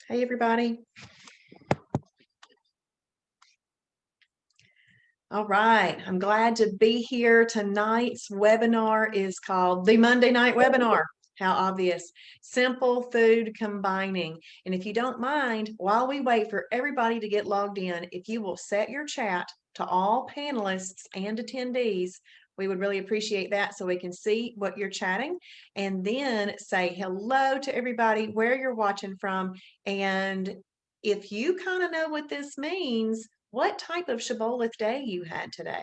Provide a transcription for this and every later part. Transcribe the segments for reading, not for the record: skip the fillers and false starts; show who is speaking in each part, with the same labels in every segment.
Speaker 1: Hey, everybody. All right. I'm glad to be here. Tonight's webinar is called the Monday Night Webinar. How obvious. Simple food combining. And if you don't mind, while we wait for everybody to get logged in, if you will set your chat to all panelists and attendees, we would really appreciate that so we can see what you're chatting, and then say hello to everybody, where you're watching from. And if you kind of know what this means, what type of Shibboleth day you had today.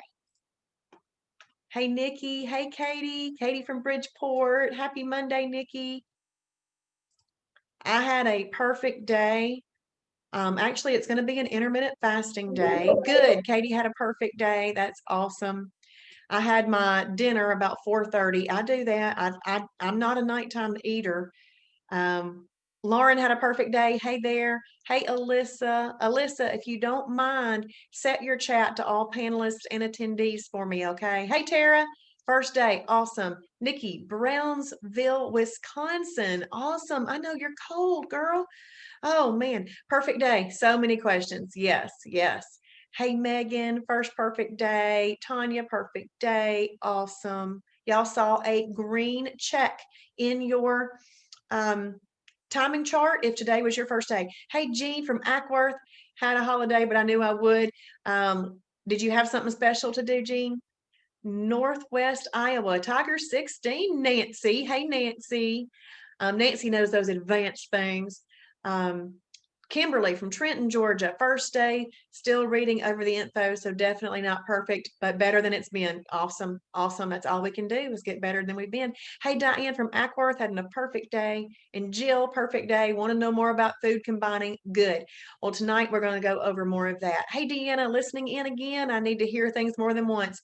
Speaker 1: Hey, Nikki. Hey, Katie. Katie from Bridgeport. Happy Monday, Nikki. I had a perfect day. Actually, it's going to be an intermittent fasting day. Good. Katie had a perfect day. That's awesome. I had my dinner about 4:30. I do that. I'm not a nighttime eater. Um, Lauren had a perfect day. Hey there. Hey, Alyssa. Alyssa, if you don't mind, set your chat to all panelists and attendees for me, okay? Hey, Tara. First day. Awesome. Nikki, Brownsville, Wisconsin. Awesome. I know you're cold, girl. Oh, man. Perfect day. So many questions. Yes, yes. Hey, Megan. First perfect day. Tanya, perfect day. Awesome. Y'all saw a green check in your um, timing chart if today was your first day. Hey, Jean from Ackworth, had a holiday, but I knew I would. Did you have something special to do, Jean? Northwest Iowa, Tiger 16, Nancy. Hey, Nancy. Nancy knows those advanced things. Um, Kimberly from Trenton, Georgia, first day, still reading over the info, so definitely not perfect, but better than it's been. Awesome, awesome. That's all we can do is get better than we've been. Hey, Diane from Ackworth, having a perfect day. And Jill, perfect day. Want to know more about food combining? Good. Well, tonight we're going to go over more of that. Hey, Deanna, listening in again. I need to hear things more than once.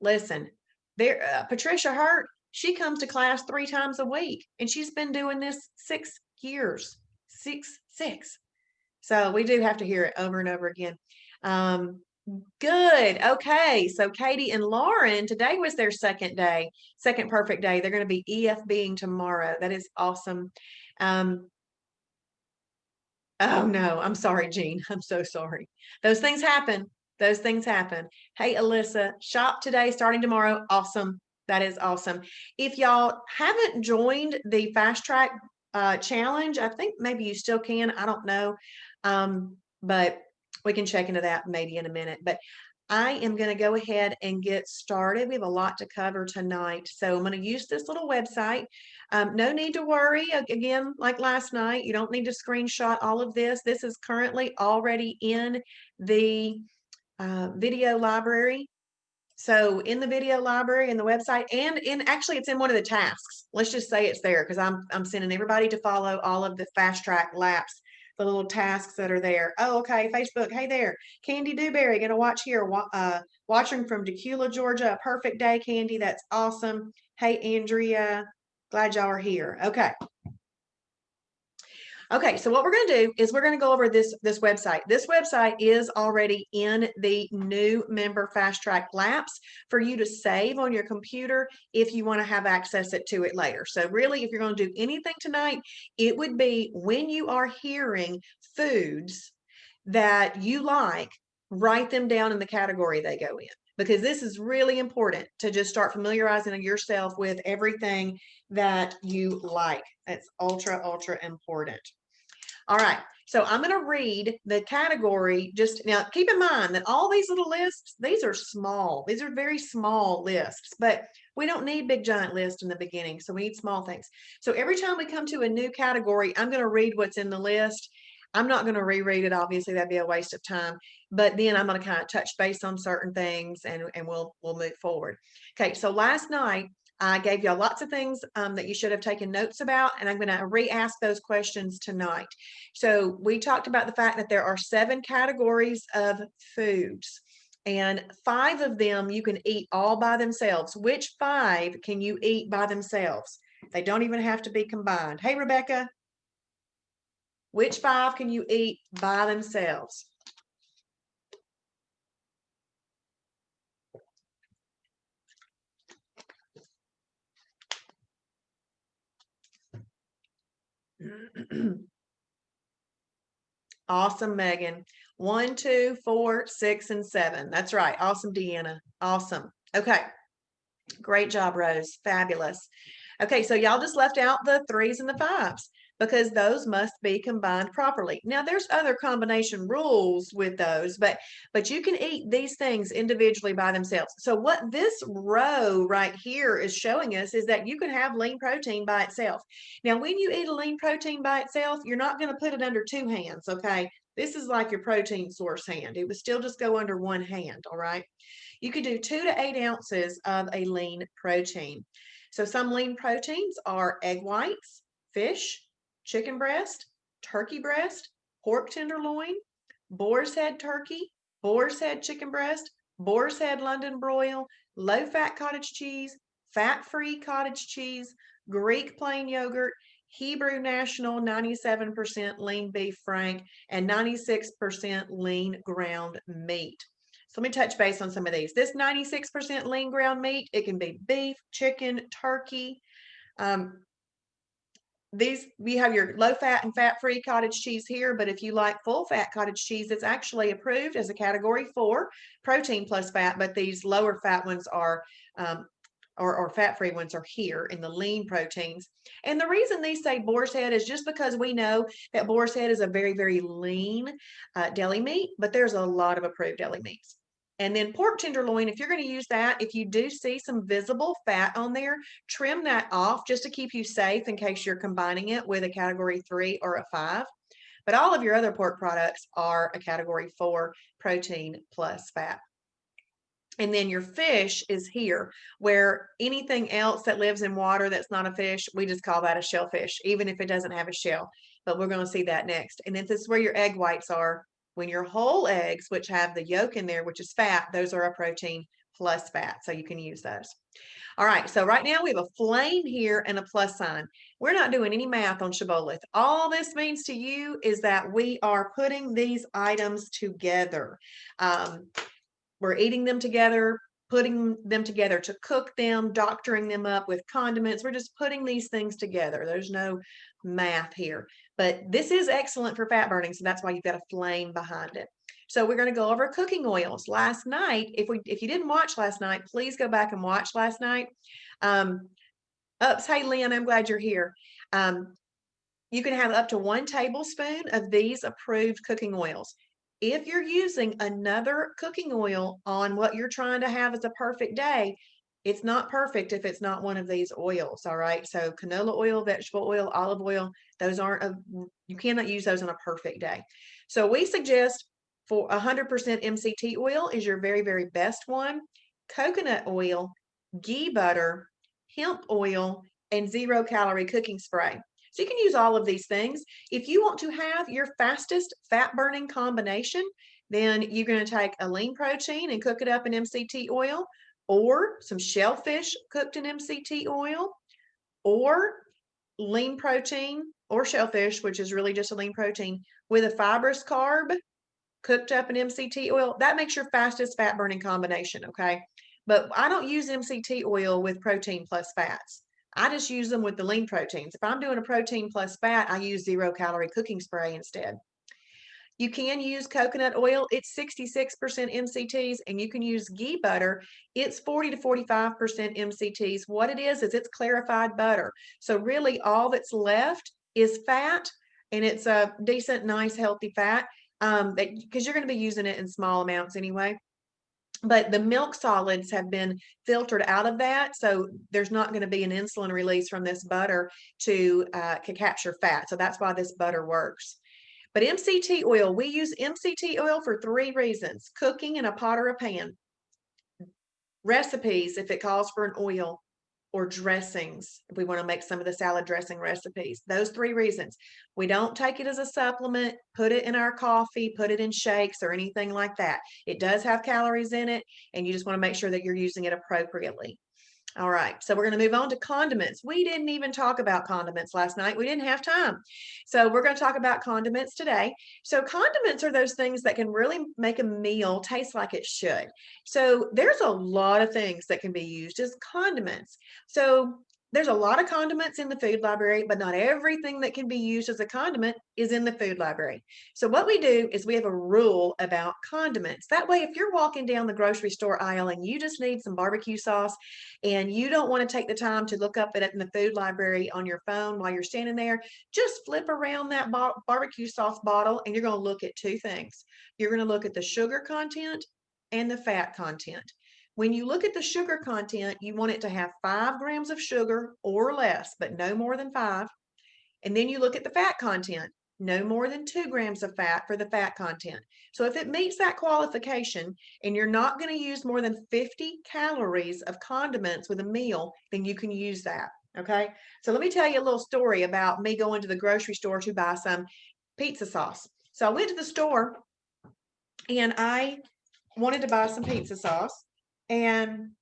Speaker 1: Listen, there, Patricia Hurt, she comes to class 3 times a week, and she's been doing this 6 years. Six. So we do have to hear it over and over again. Um, good. Okay. So Katie and Lauren, today was their second day, second perfect day. They're going to be EFBing tomorrow. That is awesome. Um, oh no, I'm sorry, Jean. I'm so sorry. Those things happen. Those things happen. Hey, Alyssa, shop today, starting tomorrow. Awesome. That is awesome. If y'all haven't joined the Fast Track challenge, I think maybe you still can. I don't know. But we can check into that maybe in a minute. But I am going to go ahead and get started. We have a lot to cover tonight. So I'm going to use this little website. No need to worry. Again, like last night, you don't need to screenshot all of this. This is currently already in the video library. So in the video library and the website, and actually it's in one of the tasks. Let's just say it's there because I'm sending everybody to follow all of the Fast Track laps, the little tasks that are there. Oh, okay, Facebook. Hey there, Candy Dewberry, gonna watch here. Watching from Decula, Georgia. A perfect day, Candy. That's awesome. Hey, Andrea, glad y'all are here. Okay. Okay, so what we're going to do is we're going to go over this website. This website is already in the new member Fast Track Laps for you to save on your computer if you want to have access to it later. So really, if you're going to do anything tonight, it would be when you are hearing foods that you like, write them down in the category they go in, because this is really important to just start familiarizing yourself with everything that you like. That's ultra, ultra important. All right. So I'm going to read the category. Just now, keep in mind that all these little lists, these are small. These are very small lists, but we don't need big giant lists in the beginning. So we need small things. So every time we come to a new category, I'm going to read what's in the list. I'm not going to reread it. Obviously, that'd be a waste of time. But then I'm going to kind of touch base on certain things, and we'll move forward. Okay. So last night, I gave y'all lots of things that you should have taken notes about, and I'm going to re-ask those questions tonight. So we talked about the fact that there are 7 categories of foods, and 5 of them you can eat all by themselves. Which 5 can you eat by themselves? They don't even have to be combined. Hey, Rebecca, which 5 can you eat by themselves? Awesome, Megan. 1, 2, 4, 6, and 7. That's right. Awesome, Deanna. Awesome. Okay. Great job, Rose. Fabulous. Okay, so y'all just left out the 3s and the 5s because those must be combined properly. Now, there's other combination rules with those, but you can eat these things individually by themselves. So what this row right here is showing us is that you can have lean protein by itself. Now, when you eat a lean protein by itself, you're not going to put it under 2 hands, okay? This is like your protein source hand. It would still just go under 1 hand, all right? You could do 2 to 8 ounces of a lean protein. So some lean proteins are egg whites, fish, chicken breast, turkey breast, pork tenderloin, boar's head turkey, boar's head chicken breast, boar's head London broil, low-fat cottage cheese, fat-free cottage cheese, Greek plain yogurt, Hebrew National 97% lean beef frank, and 96% lean ground meat. So let me touch base on some of these. This 96% lean ground meat, it can be beef, chicken, turkey. These, we have your low fat and fat free cottage cheese here, but if you like full fat cottage cheese, it's actually approved as a category 4 protein plus fat, but these lower fat ones are or fat-free ones are here in the lean proteins. And the reason these say boar's head is just because we know that boar's head is a very, very lean deli meat, but there's a lot of approved deli meats. And then pork tenderloin, if you're going to use that, if you do see some visible fat on there, trim that off just to keep you safe in case you're combining it with a category 3 or a 5. But all of your other pork products are a category 4 protein plus fat. And then your fish is here, where anything else that lives in water that's not a fish, we just call that a shellfish, even if it doesn't have a shell. But we're going to see that next. And then this is where your egg whites are. When your whole eggs, which have the yolk in there, which is fat, those are a protein plus fat. So you can use those. All right, so right now we have a flame here and a plus sign. We're not doing any math on Shibboleth. All this means to you is that we are putting these items together. We're eating them together, putting them together to cook them, doctoring them up with condiments. We're just putting these things together. There's no math here, but this is excellent for fat burning. So that's why you've got a flame behind it. So we're going to go over cooking oils. Last night, if you didn't watch last night, please go back and watch last night. Hey, Lynn, I'm glad you're here. You can have up to 1 tablespoon of these approved cooking oils. If you're using another cooking oil on what you're trying to have as a perfect day, it's not perfect if it's not one of these oils, all right? So canola oil, vegetable oil, olive oil, those aren't, you cannot use those on a perfect day. So we suggest for 100% MCT oil is your very, very best one. Coconut oil, ghee butter, hemp oil, and 0-calorie cooking spray. So you can use all of these things. If you want to have your fastest fat burning combination, then you're going to take a lean protein and cook it up in MCT oil, or some shellfish cooked in MCT oil, or lean protein or shellfish, which is really just a lean protein, with a fibrous carb cooked up in MCT oil. That makes your fastest fat burning combination, okay? But I don't use MCT oil with protein plus fats. I just use them with the lean proteins. If I'm doing a protein plus fat, I use 0-calorie cooking spray instead. You can use coconut oil. It's 66% MCTs, and you can use ghee butter. It's 40 to 45% MCTs. What it is it's clarified butter. So really all that's left is fat, and it's a decent, nice, healthy fat because you're going to be using it in small amounts anyway. But the milk solids have been filtered out of that, so there's not going to be an insulin release from this butter to capture fat. So that's why this butter works. But MCT oil, we use MCT oil for 3 reasons: cooking in a pot or a pan, recipes if it calls for an oil, or dressings if we want to make some of the salad dressing recipes. Those 3 reasons. We don't take it as a supplement, put it in our coffee, put it in shakes or anything like that. It does have calories in it, and you just want to make sure that you're using it appropriately. All right, so we're going to move on to condiments. We didn't even talk about condiments last night. We didn't have time. So we're going to talk about condiments today. So condiments are those things that can really make a meal taste like it should. So there's a lot of things that can be used as condiments. So there's a lot of condiments in the food library, but not everything that can be used as a condiment is in the food library. So what we do is we have a rule about condiments. That way, if you're walking down the grocery store aisle and you just need some barbecue sauce and you don't want to take the time to look up it in the food library on your phone while you're standing there, just flip around that barbecue sauce bottle and you're going to look at two things. You're going to look at the sugar content and the fat content. When you look at the sugar content, you want it to have 5 grams of sugar or less, but no more than 5. And then you look at the fat content, no more than 2 grams of fat for the fat content. So if it meets that qualification and you're not going to use more than 50 calories of condiments with a meal, then you can use that. Okay. So let me tell you a little story about me going to the grocery store to buy some pizza sauce. So I went to the store and I wanted to buy some pizza sauce. And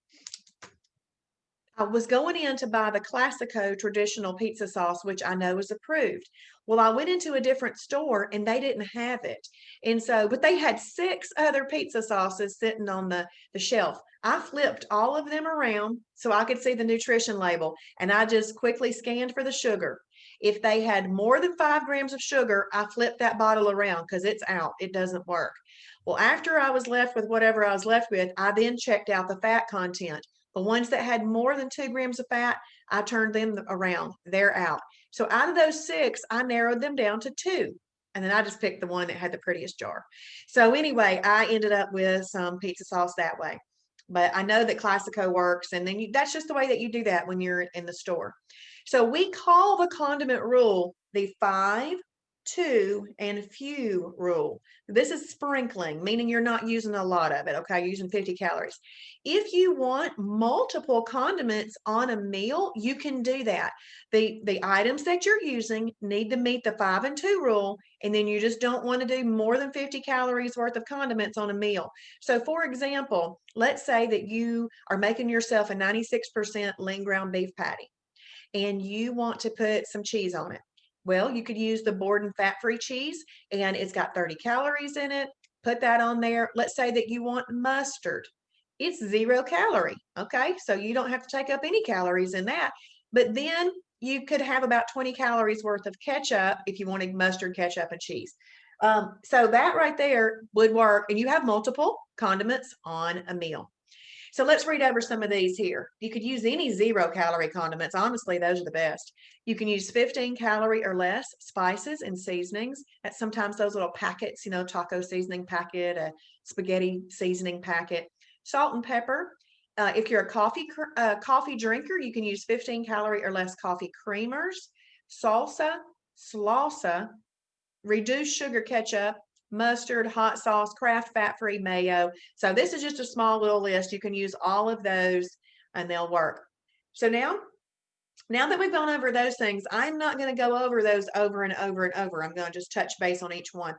Speaker 1: I was going in to buy the Classico traditional pizza sauce, which I know is approved. Well, I went into a different store and they didn't have it. And so, but they had 6 other pizza sauces sitting on the shelf. I flipped all of them around so I could see the nutrition label and I just quickly scanned for the sugar. If they had more than 5 grams of sugar, I flipped that bottle around because it's out. It doesn't work. Well, after I was left with whatever I was left with, I then checked out the fat content. The ones that had more than 2 grams of fat, I turned them around. They're out. So out of those 6, I narrowed them down to 2. And then I just picked the one that had the prettiest jar. So anyway, I ended up with some pizza sauce that way. But I know that Classico works, and then that's just the way that you do that when you're in the store. So we call the condiment rule the 5, 2, and few rule. This is sprinkling, meaning you're not using a lot of it, okay? You're using 50 calories. If you want multiple condiments on a meal, you can do that. The items that you're using need to meet the 5 and 2 rule, and then you just don't want to do more than 50 calories worth of condiments on a meal. So for example, let's say that you are making yourself a 96% lean ground beef patty and you want to put some cheese on it. Well, you could use the Borden fat-free cheese and it's got 30 calories in it. Put that on there. Let's say that you want mustard. It's 0 calorie. Okay. So you don't have to take up any calories in that. But then you could have about 20 calories worth of ketchup if you wanted mustard, ketchup, and cheese. So that right there would work. And you have multiple condiments on a meal. So let's read over some of these here. You could use any 0 calorie condiments. Honestly, those are the best. You can use 15 calorie or less spices and seasonings. That's sometimes those little packets, taco seasoning packet, a spaghetti seasoning packet, salt and pepper. If you're a coffee drinker, you can use 15 calorie or less coffee creamers, salsa, salsa, reduced sugar ketchup, mustard, hot sauce, Kraft fat-free mayo. So this is just a small little list. You can use all of those and they'll work. So now that we've gone over those things, I'm not going to go over those over and over and over. I'm going to just touch base on each one.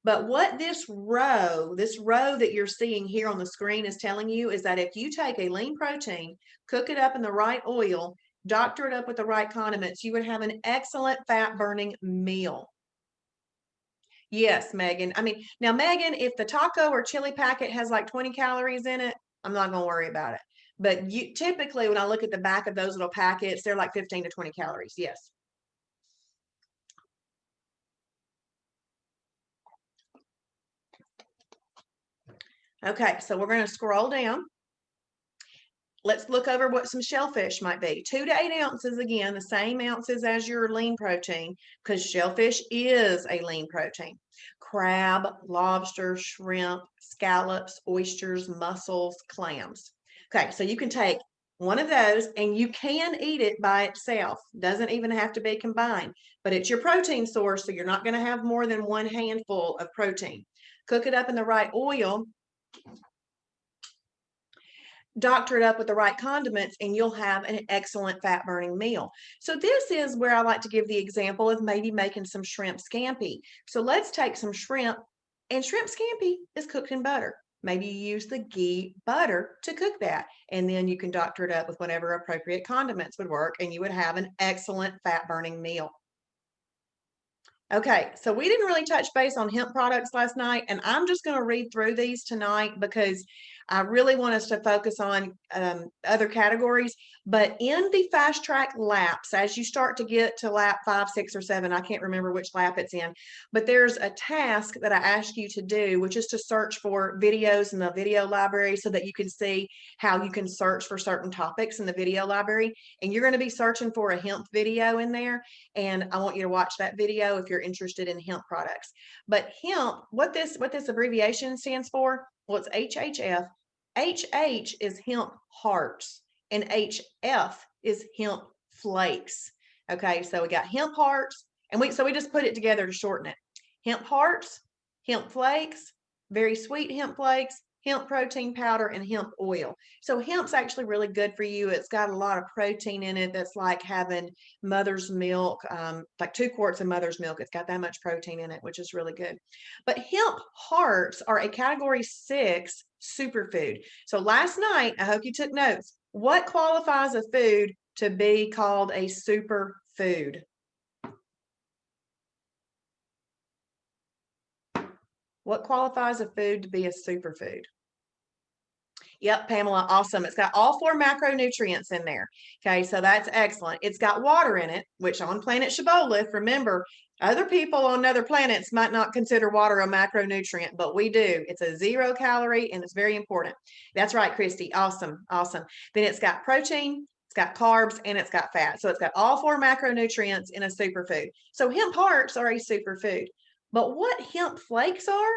Speaker 1: But what this row that you're seeing here on the screen is telling you is that if you take a lean protein, cook it up in the right oil, doctor it up with the right condiments, you would have an excellent fat burning meal. Yes, Megan. I mean, now, Megan, if the taco or chili packet has like 20 calories in it, I'm not going to worry about it. But typically, when I look at the back of those little packets, they're like 15 to 20 calories. Yes. Okay, so we're going to scroll down. Let's look over what some shellfish might be. 2 to 8 ounces, again, the same ounces as your lean protein, because shellfish is a lean protein. Crab, lobster, shrimp, scallops, oysters, mussels, clams. Okay, so you can take one of those and you can eat it by itself. Doesn't even have to be combined, but it's your protein source, so you're not going to have more than 1 handful of protein. Cook it up in the right oil, doctor it up with the right condiments, and you'll have an excellent fat burning meal. So this is where I like to give the example of maybe making some shrimp scampi. So let's take some shrimp, and shrimp scampi is cooked in butter. Maybe you use the ghee butter to cook that, and then you can doctor it up with whatever appropriate condiments would work, and you would have an excellent fat burning meal. Okay, so we didn't really touch base on hemp products last night, and I'm just going to read through these tonight because I really want us to focus on other categories, but in the fast track laps, as you start to get to lap 5, 6, or 7, I can't remember which lap it's in, but there's a task that I ask you to do, which is to search for videos in the video library so that you can see how you can search for certain topics in the video library. And you're going to be searching for a hemp video in there. And I want you to watch that video if you're interested in hemp products. But hemp, what this abbreviation stands for, well, it's HHF. HH is hemp hearts and HF is hemp flakes. Okay, so we got hemp hearts, and we just put it together to shorten it. Hemp hearts, hemp flakes, very sweet hemp flakes, hemp protein powder, and hemp oil. So hemp's actually really good for you. It's got a lot of protein in it that's like having mother's milk, like 2 quarts of mother's milk. It's got that much protein in it, which is really good. But hemp hearts are a category 6 superfood. So last night, I hope you took notes. What qualifies a food to be called a superfood? What qualifies a food to be a superfood? Yep, Pamela, awesome. It's got all 4 macronutrients in there. Okay, so that's excellent. It's got water in it, which on planet Shibboleth, remember, other people on other planets might not consider water a macronutrient, but we do. It's a 0 calorie and it's very important. That's right, Christy. Awesome, awesome. Then it's got protein, it's got carbs, and it's got fat. So it's got all 4 macronutrients in a superfood. So hemp hearts are a superfood. But what hemp flakes are?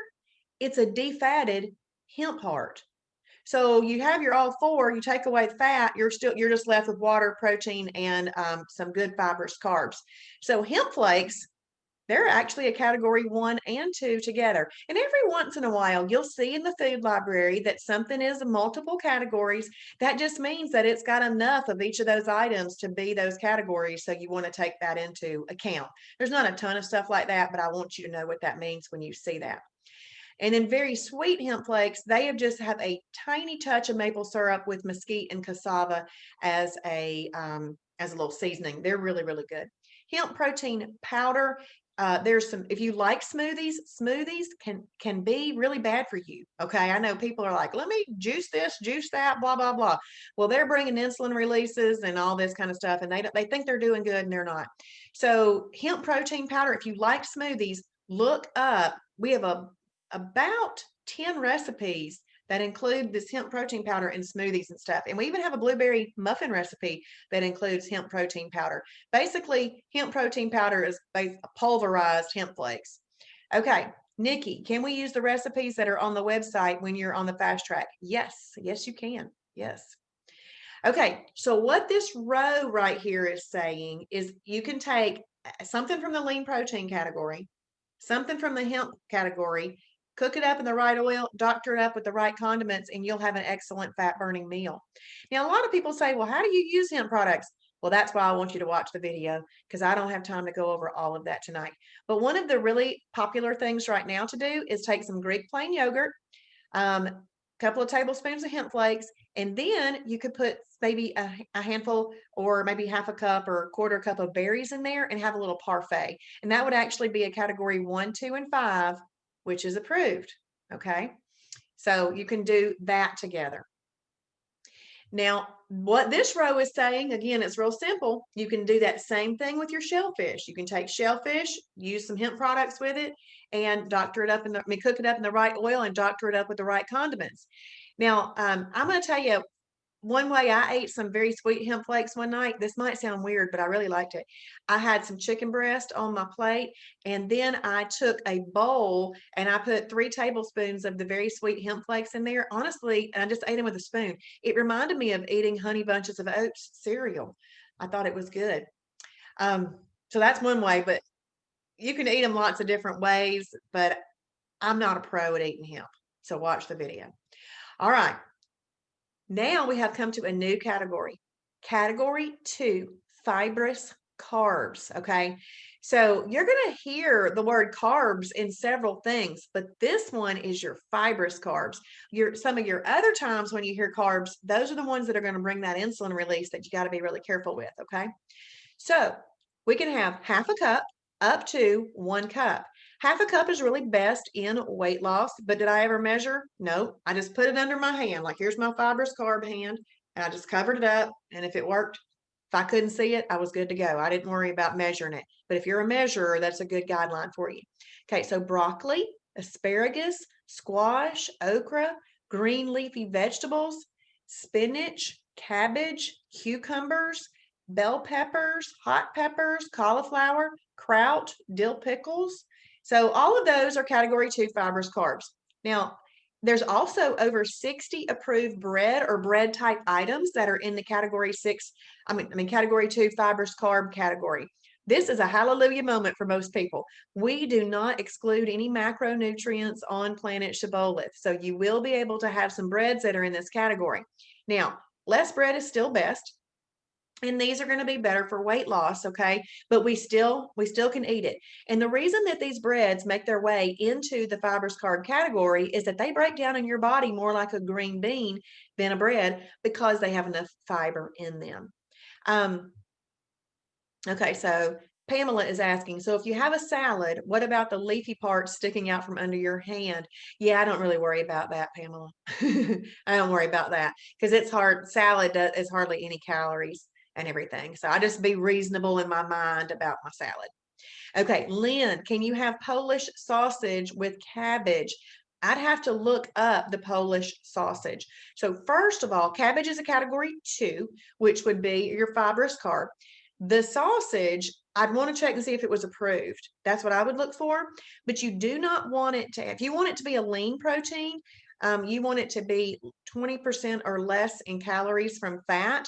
Speaker 1: It's a defatted hemp heart. So you have your all 4, you take away fat, you're just left with water, protein, and some good fibrous carbs. So hemp flakes, they're actually a category 1 and 2 together. And every once in a while, you'll see in the food library that something is multiple categories. That just means that it's got enough of each of those items to be those categories. So you want to take that into account. There's not a ton of stuff like that, but I want you to know what that means when you see that. And then very sweet hemp flakes, they just have a tiny touch of maple syrup with mesquite and cassava as a little seasoning. They're really, really good. Hemp protein powder. There's some, if you like smoothies can be really bad for you. Okay, I know people are like, let me juice this, juice that, blah blah blah. Well, they're bringing insulin releases and all this kind of stuff, and they think they're doing good and they're not. So hemp protein powder, if you like smoothies, look up. We have about 10 recipes that include this hemp protein powder in smoothies and stuff. And we even have a blueberry muffin recipe that includes hemp protein powder. Basically, hemp protein powder is pulverized hemp flakes. Okay, Nikki, can we use the recipes that are on the website when you're on the fast track? Yes, yes, you can. Yes. Okay, so what this row right here is saying is you can take something from the lean protein category, something from the hemp category, cook it up in the right oil, doctor it up with the right condiments, and you'll have an excellent fat burning meal. Now, a lot of people say, well, how do you use hemp products? Well, that's why I want you to watch the video because I don't have time to go over all of that tonight. But one of the really popular things right now to do is take some Greek plain yogurt, a couple of tablespoons of hemp flakes, and then you could put maybe a handful or maybe half a cup or a quarter cup of berries in there and have a little parfait. And that would actually be a category 1, 2, and 5, which is approved. Okay, so you can do that together. Now, what this row is saying, again, it's real simple. You can do that same thing with your shellfish. You can take shellfish, use some hemp products with it, and doctor it up cook it up in the right oil and doctor it up with the right condiments. Now, I'm going to tell you one way I ate some very sweet hemp flakes one night. This might sound weird, but I really liked it. I had some chicken breast on my plate, and then I took a bowl and I put 3 tablespoons of the very sweet hemp flakes in there. Honestly, and I just ate them with a spoon. It reminded me of eating Honey Bunches of Oats cereal. I thought it was good. So that's one way, but you can eat them lots of different ways, but I'm not a pro at eating hemp. So watch the video. All right. Now we have come to a new category. Category 2, fibrous carbs. Okay. So you're going to hear the word carbs in several things, but this one is your fibrous carbs. Some of your other times when you hear carbs, those are the ones that are going to bring that insulin release that you got to be really careful with. Okay. So we can have half a cup up to 1 cup. Half a cup is really best in weight loss, but did I ever measure? No, I just put it under my hand. Like, here's my fibrous carb hand, and I just covered it up. And if it worked, if I couldn't see it, I was good to go. I didn't worry about measuring it. But if you're a measurer, that's a good guideline for you. Okay, so broccoli, asparagus, squash, okra, green leafy vegetables, spinach, cabbage, cucumbers, bell peppers, hot peppers, cauliflower, kraut, dill pickles. So all of those are category 2 fibrous carbs. Now, there's also over 60 approved bread or bread type items that are in the category 6, category 2 fibrous carb category. This is a hallelujah moment for most people. We do not exclude any macronutrients on planet Shibboleth. So you will be able to have some breads that are in this category. Now, less bread is still best. And these are going to be better for weight loss, okay? But we still can eat it. And the reason that these breads make their way into the fibrous carb category is that they break down in your body more like a green bean than a bread because they have enough fiber in them. Okay, so Pamela is asking, so if you have a salad, what about the leafy parts sticking out from under your hand? Yeah, I don't really worry about that, Pamela. I don't worry about that because it's hard. Salad is hardly any calories and everything. So I just be reasonable in my mind about my salad. Okay, Lynn, can you have Polish sausage with cabbage? I'd have to look up the Polish sausage. So first of all, cabbage is a category 2, which would be your fibrous carb. The sausage, I'd want to check and see if it was approved. That's what I would look for. But you do not want it to, if you want it to be a lean protein, you want it to be 20% or less in calories from fat.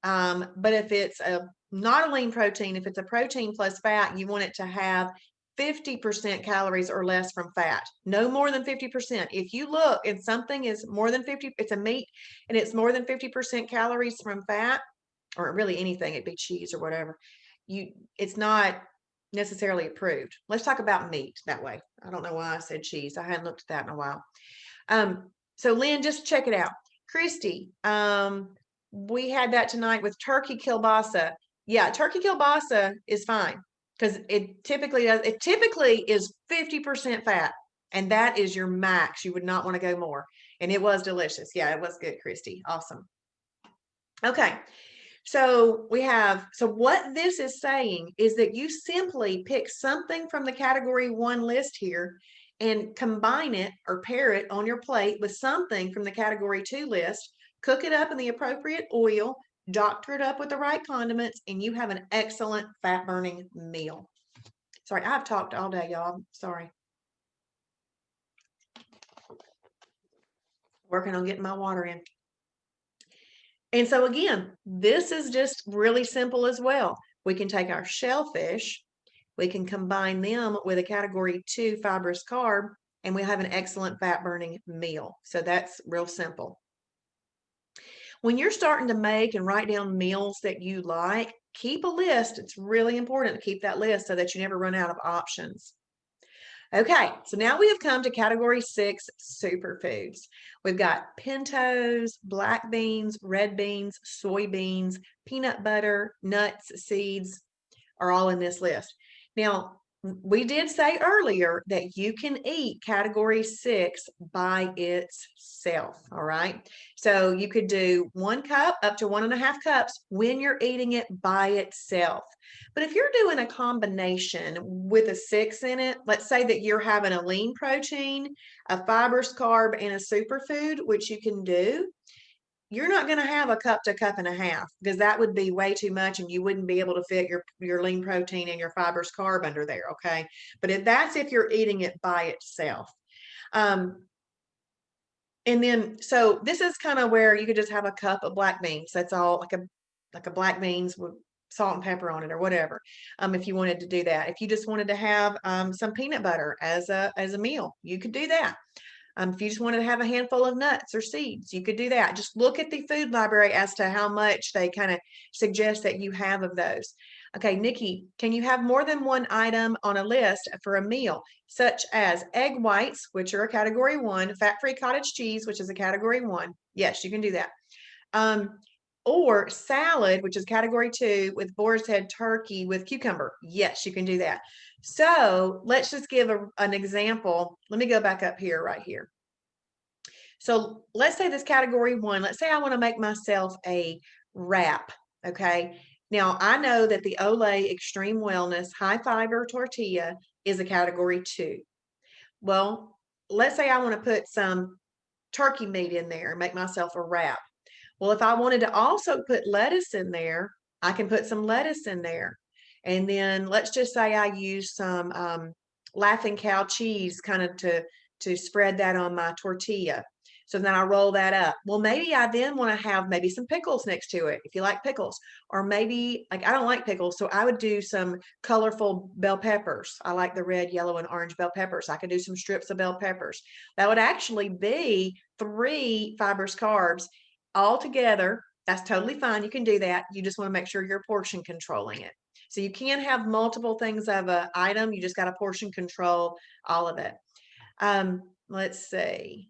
Speaker 1: But if it's not a lean protein, if it's a protein plus fat, you want it to have 50% calories or less from fat, no more than 50%. If you look and something is more than 50, it's a meat and it's more than 50% calories from fat, or really anything, it'd be cheese or whatever, it's not necessarily approved. Let's talk about meat that way. I don't know why I said cheese. I hadn't looked at that in a while. So Lynn, just check it out. Christy, we had that tonight with turkey kielbasa. Yeah, turkey kielbasa is fine because it typically is 50% fat, and that is your max. You would not want to go more. And it was delicious. Yeah, it was good, Christy. Awesome. Okay. So what this is saying is that you simply pick something from the category 1 list here and combine it or pair it on your plate with something from the category 2 list, cook it up in the appropriate oil, doctor it up with the right condiments, and you have an excellent fat burning meal. Sorry, I've talked all day, y'all. Sorry. Working on getting my water in. And so again, this is just really simple as well. We can take our shellfish, we can combine them with a category 2 fibrous carb, and we have an excellent fat burning meal. So that's real simple. When you're starting to make and write down meals that you like, keep a list. It's really important to keep that list so that you never run out of options. Okay, so now we have come to category 6 superfoods. We've got pintos, black beans, red beans, soybeans, peanut butter, nuts, seeds are all in this list. Now, we did say earlier that you can eat category 6 by itself, all right? So you could do 1 cup up to 1.5 cups when you're eating it by itself. But if you're doing a combination with a 6 in it, let's say that you're having a lean protein, a fibrous carb, and a superfood, which you can do, you're not going to have a cup to a cup and a half because that would be way too much and you wouldn't be able to fit your lean protein and your fibrous carb under there, okay? But if you're eating it by itself. And then, so this is kind of where you could just have a cup of black beans. That's all, like a black beans with salt and pepper on it or whatever, if you wanted to do that. If you just wanted to have some peanut butter as a meal, you could do that. If you just wanted to have a handful of nuts or seeds, you could do that. Just look at the food library as to how much they kind of suggest that you have of those. Okay, Nikki, can you have more than 1 item on a list for a meal, such as egg whites, which are a category 1, fat-free cottage cheese, which is a category 1? Yes, you can do that.
Speaker 2: Or salad, which is category 2, with boar's head turkey with cucumber. Yes, you can do that. So let's just give an example. Let me go back up here, right here. So let's say this category 1, let's say I want to make myself a wrap, okay? Now I know that the Olay Extreme Wellness High Fiber Tortilla is a category 2. Well, let's say I want to put some turkey meat in there and make myself a wrap. Well, if I wanted to also put lettuce in there, I can put some lettuce in there. And then let's just say I use some Laughing Cow cheese kind of to spread that on my tortilla. So then I roll that up. Well, maybe I then want to have maybe some pickles next to it, if you like pickles. Or maybe, like, I don't like pickles, so I would do some colorful bell peppers. I like the red, yellow, and orange bell peppers. I could do some strips of bell peppers. That would actually be 3 fibrous carbs all together. That's totally fine. You can do that. You just want to make sure you're portion controlling it. So you can have multiple things of an item. You just got to portion control all of it. Let's see.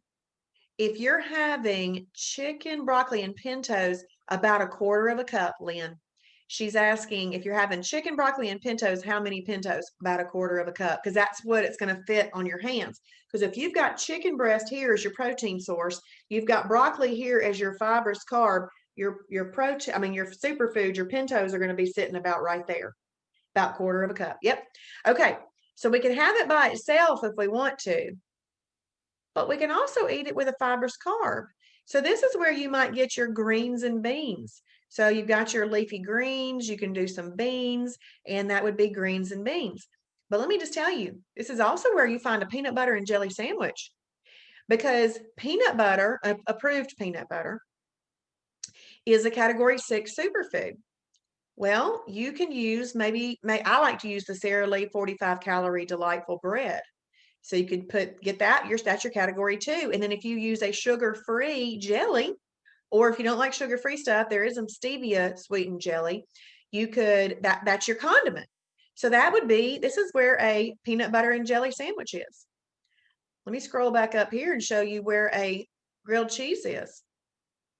Speaker 2: If you're having chicken, broccoli, and pintos, about 1/4 of a cup, Lynn. She's asking if you're having chicken, broccoli, and pintos, how many pintos? About 1/4 of a cup, because that's what it's going to fit on your hands. Because if you've got chicken breast here as your protein source, you've got broccoli here as your fibrous carb, your protein, I mean your superfood, your pintos are going to be sitting about right there, about 1/4 of a cup. Yep. Okay. So we can have it by itself if we want to, but we can also eat it with a fibrous carb. So this is where you might get your greens and beans. So you've got your leafy greens, you can do some beans, and that would be greens and beans. But let me just tell you, this is also where you find a peanut butter and jelly sandwich, because peanut butter, approved peanut butter, is a category 6 superfood. Well, you can use I like to use the Sara Lee 45 calorie delightful bread. So you could get that, that's your category 2. And then if you use a sugar-free jelly, or if you don't like sugar-free stuff, there is some stevia sweetened jelly. You could, that's your condiment. So this is where a peanut butter and jelly sandwich is. Let me scroll back up here and show you where a grilled cheese is.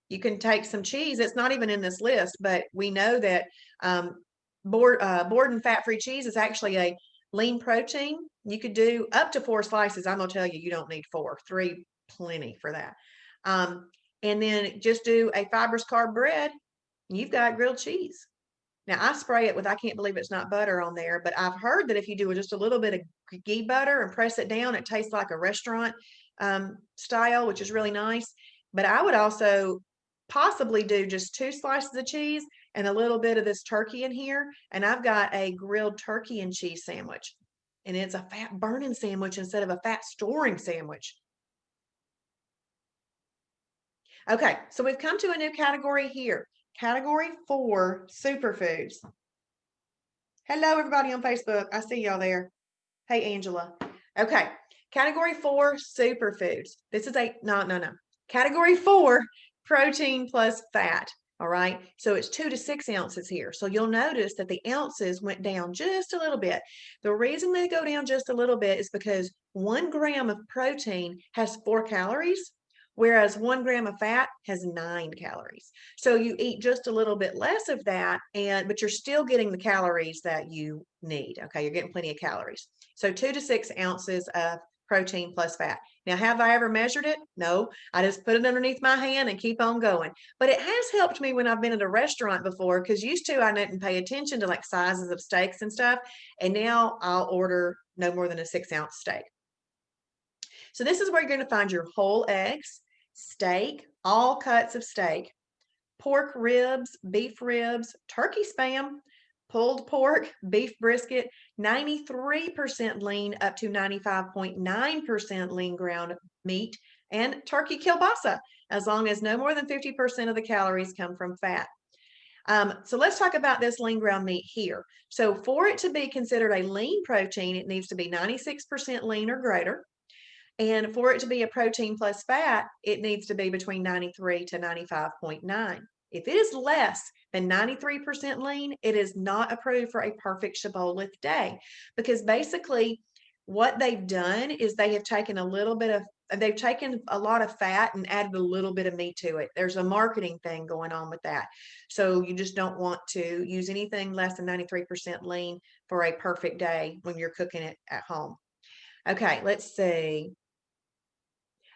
Speaker 2: You can take some cheese. It's not even in this list, but we know that Borden fat-free cheese is actually a lean protein. You could do up to 4 slices. I'm going to tell you, you don't need 4, 3, plenty for that. And then just do a fibrous carb bread, and you've got grilled cheese. Now, I spray it with, I can't believe it's not butter on there, but I've heard that if you do just a little bit of ghee butter and press it down, it tastes like a restaurant style, which is really nice. But I would also possibly do just 2 slices of cheese and a little bit of this turkey in here. And I've got a grilled turkey and cheese sandwich. And it's a fat burning sandwich instead of a fat storing sandwich. Okay, so we've come to a new category here. Category 4, superfoods. Hello, everybody on Facebook. I see y'all there. Hey, Angela. Okay, category 4, superfoods. This is no. Category 4, protein plus fat. All right, so it's 2 to 6 ounces here. So you'll notice that the ounces went down just a little bit. The reason they go down just a little bit is because 1 gram of protein has 4 calories, whereas 1 gram of fat has 9 calories. So you eat just a little bit less of that, but you're still getting the calories that you need. Okay, you're getting plenty of calories. So 2 to 6 ounces of protein plus fat. Now, have I ever measured it? No, I just put it underneath my hand and keep on going. But it has helped me when I've been at a restaurant before, because used to I didn't pay attention to like sizes of steaks and stuff. And now I'll order no more than a 6-ounce steak. So this is where you're going to find your whole eggs, steak, all cuts of steak, pork ribs, beef ribs, turkey spam, pulled pork, beef brisket, 93% lean up to 95.9% lean ground meat, and turkey kielbasa, as long as no more than 50% of the calories come from fat. So let's talk about this lean ground meat here. So for it to be considered a lean protein, it needs to be 96% lean or greater. And for it to be a protein plus fat, it needs to be between 93 to 95.9. If it is less than 93% lean, it is not approved for a perfect shibboleth day, because basically
Speaker 1: What they've done is they've taken a lot of fat and added a little bit of meat to it. There's a marketing thing going on with that. So you just don't want to use anything less than 93% lean for a perfect day when you're cooking it at home. Okay, let's see.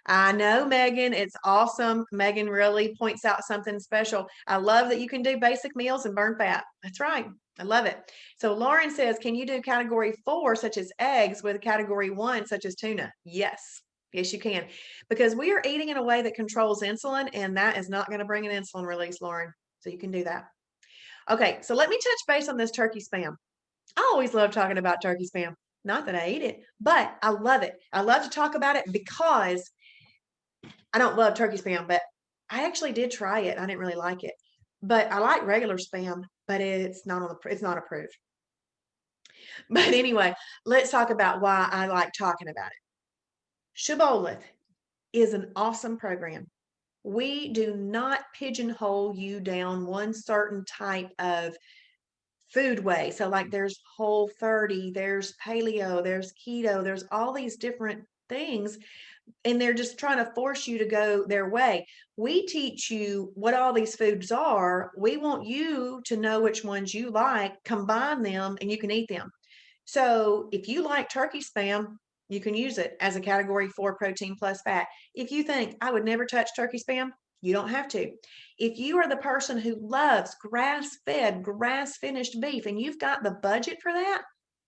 Speaker 1: I know, Megan, it's awesome. Megan really points out something special. I love that you can do basic meals and burn fat. That's right. I love it. So Lauren says, can you do category 4, such as eggs, with category 1, such as tuna? Yes. Yes, you can. Because we are eating in a way that controls insulin, and that is not going to bring an insulin release, Lauren. So you can do that. Okay, so let me touch base on this turkey spam. I always love talking about turkey spam. Not that I eat it, but I love it. I love to talk about it because I don't love turkey spam, but I actually did try it. I didn't really like it. But I like regular spam, but it's not approved. But anyway, let's talk about why I like talking about it. Shibboleth is an awesome program. We do not pigeonhole you down one certain type of food way. So like there's Whole30, there's paleo, there's keto, there's all these different things, and they're just trying to force you to go their way. We teach you what all these foods are. We want you to know which ones you like, combine them, and you can eat them. So if you like turkey spam, you can use it as a category 4 protein plus fat. If you think I would never touch turkey spam, you don't have to. If you are the person who loves grass-fed, grass-finished beef and you've got the budget for that,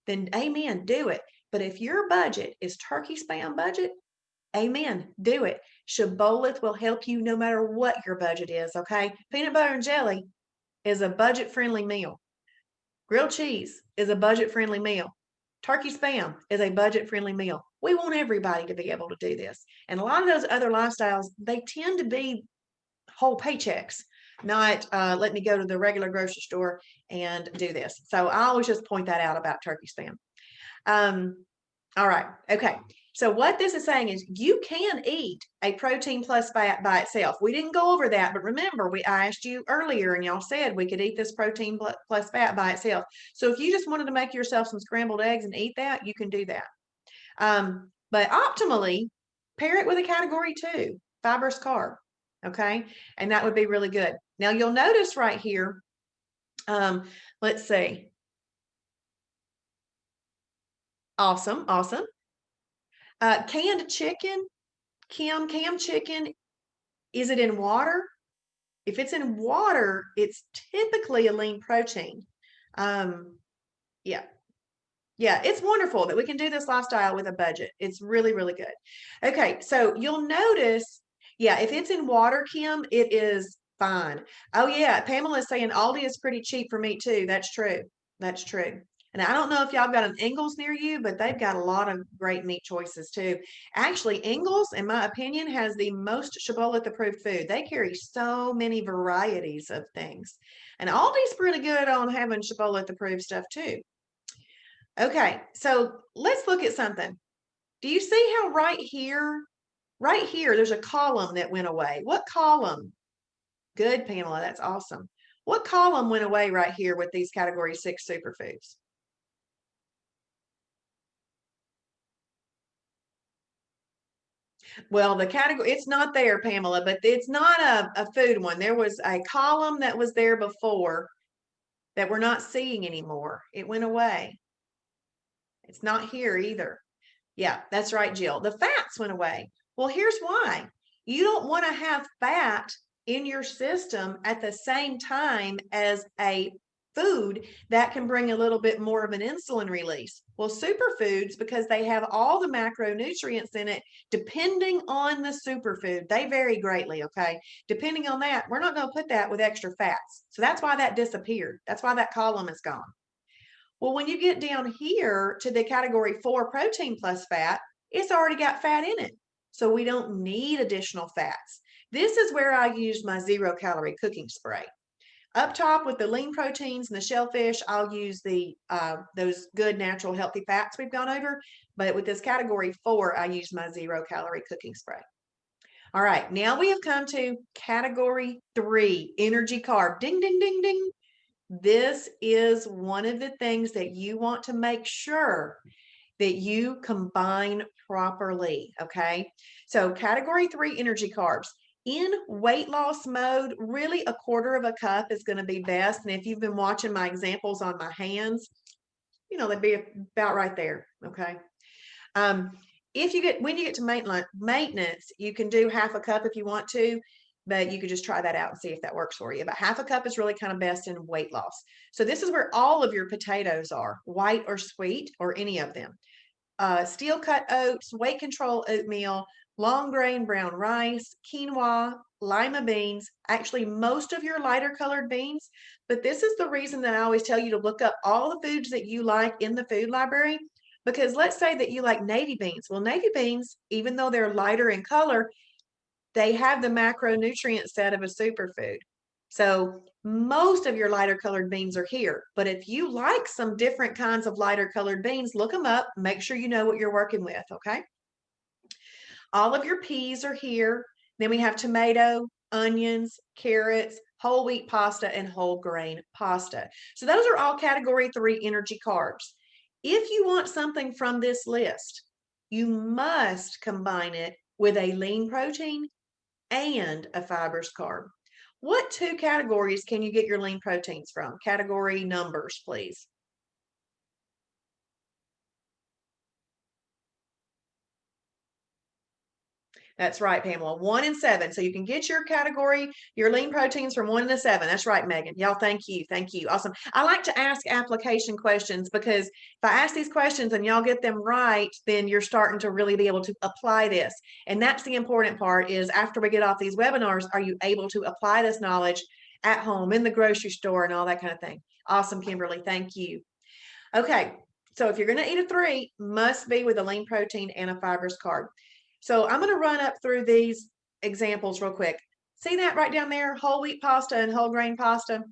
Speaker 1: then amen, do it. But if your budget is turkey spam budget, amen, do it. Shibboleth will help you no matter what your budget is, okay? Peanut butter and jelly is a budget-friendly meal. Grilled cheese is a budget-friendly meal. Turkey spam is a budget-friendly meal. We want everybody to be able to do this. And a lot of those other lifestyles, they tend to be whole paychecks, not let me go to the regular grocery store and do this. So I always just point that out about turkey spam. All right. Okay. So what this is saying is you can eat a protein plus fat by itself. We didn't go over that, but remember, I asked you earlier and y'all said we could eat this protein plus fat by itself. So if you just wanted to make yourself some scrambled eggs and eat that, you can do that. But optimally, pair it with a category 2, fibrous carb. Okay. And that would be really good. Now you'll notice right here, let's see. Awesome. Awesome. Canned chicken, canned chicken, is it in water? If it's in water, it's typically a lean protein. Yeah. Yeah, it's wonderful that we can do this lifestyle with a budget. It's really, really good. Okay, so you'll notice, yeah, if it's in water, Kim, it is fine. Oh yeah, Pamela is saying Aldi is pretty cheap for meat too. That's true. That's true. And I don't know if y'all got an Ingles near you, but they've got a lot of great meat choices too. Actually, Ingles, in my opinion, has the most Shibboleth approved food. They carry so many varieties of things. And Aldi's pretty good on having Shibboleth approved stuff too. Okay, so let's look at something. Do you see how right here, there's a column that went away? What column? Good, Pamela, that's awesome. What column went away right here with these category 6 superfoods? Well, the category, it's not there, Pamela, but it's not a food one. There was a column that was there before that we're not seeing anymore. It went away. It's not here either. Yeah, that's right, Jill. The fats went away. Well, here's why. You don't want to have fat in your system at the same time as a food that can bring a little bit more of an insulin release. Well, superfoods, because they have all the macronutrients in it, depending on the superfood, they vary greatly, okay? Depending on that, we're not going to put that with extra fats. So that's why that disappeared. That's why that column is gone. Well, when you get down here to the category 4 protein plus fat, it's already got fat in it. So we don't need additional fats. This is where I use my 0-calorie cooking spray. Up top with the lean proteins and the shellfish, I'll use the those good natural healthy fats we've gone over. But with this category 4, I use my 0-calorie cooking spray. All right, now we have come to category 3, energy carb. Ding, ding, ding, ding. This is one of the things that you want to make sure that you combine properly, okay? So category 3 energy carbs. In weight loss mode, really a quarter of a cup is going to be best. And if you've been watching my examples on my hands, they'd be about right there, okay? When you get to maintenance, you can do half a cup if you want to, but you could just try that out and see if that works for you. But half a cup is really kind of best in weight loss. So this is where all of your potatoes are, white or sweet, or any of them. Steel cut oats, weight control oatmeal, long grain brown rice, quinoa, lima beans, actually most of your lighter colored beans. But this is the reason that I always tell you to look up all the foods that you like in the food library. Because let's say that you like navy beans. Well, navy beans, even though they're lighter in color, they have the macronutrient set of a superfood. So most of your lighter colored beans are here. But if you like some different kinds of lighter colored beans, look them up. Make sure you know what you're working with, okay? All of your peas are here. Then we have tomato, onions, carrots, whole wheat pasta, and whole grain pasta. So those are all category 3 energy carbs. If you want something from this list, you must combine it with a lean protein and a fibrous carb. What 2 categories can you get your lean proteins from? Category numbers, please. That's right, Pamela. 1 and 7. So you can get your category, your lean proteins from 1 to 7. That's right, Megan. Y'all, thank you. Thank you. Awesome. I like to ask application questions because if I ask these questions and y'all get them right, then you're starting to really be able to apply this. And that's the important part is after we get off these webinars, are you able to apply this knowledge at home, in the grocery store, and all that kind of thing? Awesome, Kimberly. Thank you. Okay. So if you're going to eat a 3, must be with a lean protein and a fibrous carb. So I'm going to run up through these examples real quick. See that right down there, whole wheat pasta and whole grain pasta?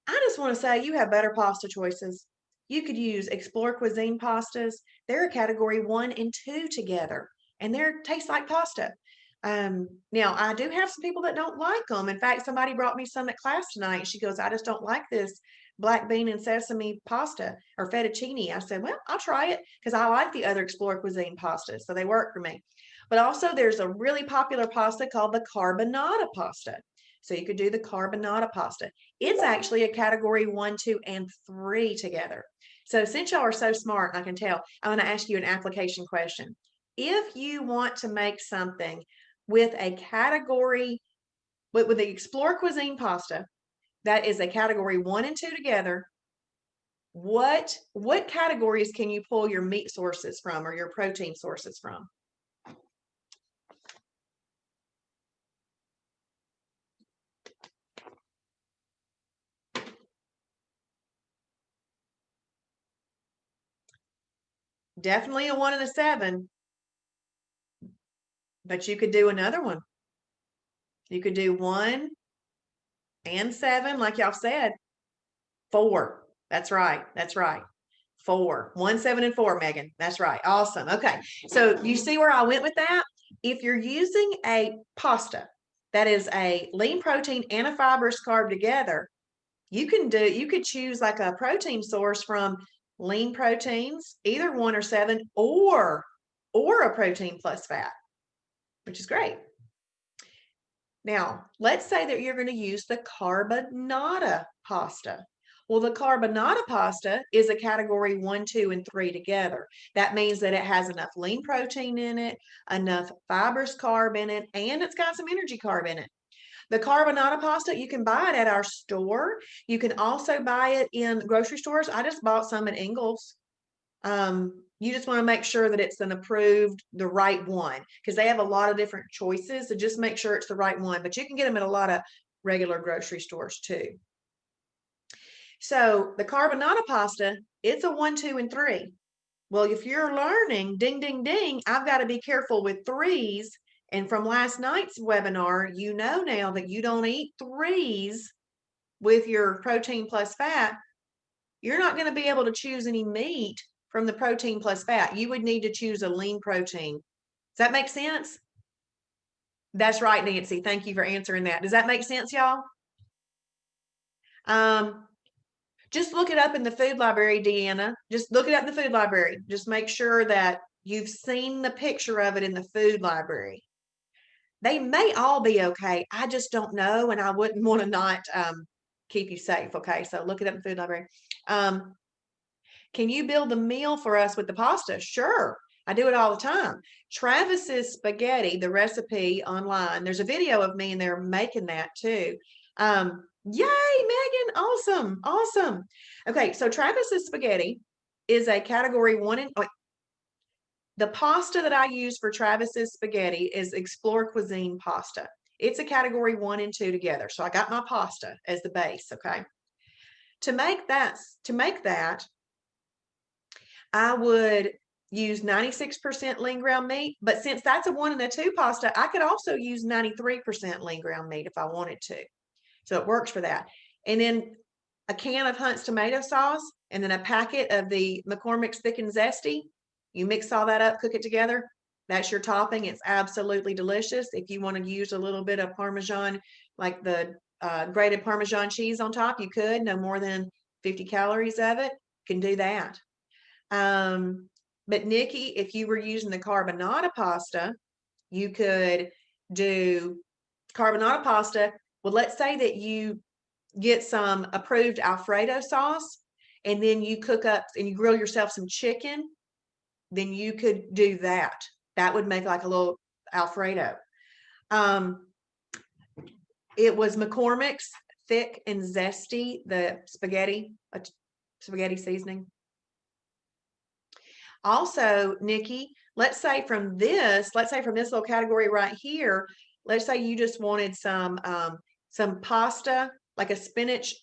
Speaker 1: I just want to say you have better pasta choices. You could use Explore Cuisine pastas. They're a category 1 and 2 together, and they taste like pasta. Now, I do have some people that don't like them. In fact, somebody brought me some at class tonight. She goes, I just don't like this black bean and sesame pasta or fettuccine. I said, well, I'll try it because I like the other Explore Cuisine pastas, so they work for me. But also there's a really popular pasta called the carbonara pasta. So you could do the carbonara pasta. It's actually a category 1, 2, and 3 together. So since y'all are so smart, I can tell, I'm going to ask you an application question. If you want to make something with a category, with the Explore Cuisine pasta, that is a category 1 and 2 together, what categories can you pull your meat sources from or your protein sources from? Definitely a 1 and a 7, but you could do another one. You could do 1 and 7, like y'all said. 4. That's right. That's right. 4. 1, 7, and 4, Megan. That's right. Awesome. Okay. So you see where I went with that? If you're using a pasta that is a lean protein and a fibrous carb together, you could choose like a protein source from lean proteins, either 1 or 7, or a protein plus fat, which is great. Now, let's say that you're going to use the carbonara pasta. Well, the carbonara pasta is a category 1, 2, and 3 together. That means that it has enough lean protein in it, enough fibrous carb in it, and it's got some energy carb in it. The carbonara pasta, you can buy it at our store. You can also buy it in grocery stores. I just bought some at Ingles. You just want to make sure that it's the right one, because they have a lot of different choices. So just make sure it's the right one, but you can get them at a lot of regular grocery stores too. So the carbonara pasta, it's a 1, 2, and 3. Well, if you're learning, ding, ding, ding, I've got to be careful with 3s. And from last night's webinar, you know now that you don't eat 3s with your protein plus fat. You're not going to be able to choose any meat from the protein plus fat. You would need to choose a lean protein. Does that make sense? That's right, Nancy. Thank you for answering that. Does that make sense, y'all? Just look it up in the food library, Deanna. Just look it up in the food library. Just make sure that you've seen the picture of it in the food library. They may all be okay. I just don't know, and I wouldn't want to not keep you safe. Okay, so look it up in the food library. Can you build the meal for us with the pasta? Sure. I do it all the time. Travis's spaghetti, the recipe online, there's a video of me in there making that too. Yay, Megan. Awesome. Awesome. Okay, so Travis's spaghetti is a category one in the pasta that I use for Travis's spaghetti is Explore Cuisine pasta. It's a category 1 and 2 together. So I got my pasta as the base, okay? To make that, I would use 96% lean ground meat, but since that's a 1 and a 2 pasta, I could also use 93% lean ground meat if I wanted to. So it works for that. And then a can of Hunt's tomato sauce, and then a packet of the McCormick's Thick and Zesty. You mix all that up, cook it together. That's your topping. It's absolutely delicious. If you want to use a little bit of Parmesan, like the grated Parmesan cheese on top, you could. No more than 50 calories of it. You can do that. But Nikki, if you were using the carbonara pasta, you could do carbonara pasta. Well, let's say that you get some approved Alfredo sauce, and then you cook up and you grill yourself some chicken, then you could do that. That would make like a little Alfredo. It was McCormick's Thick and Zesty, the spaghetti seasoning. Also, Nikki, let's say from this little category right here, let's say you just wanted some pasta, like a spinach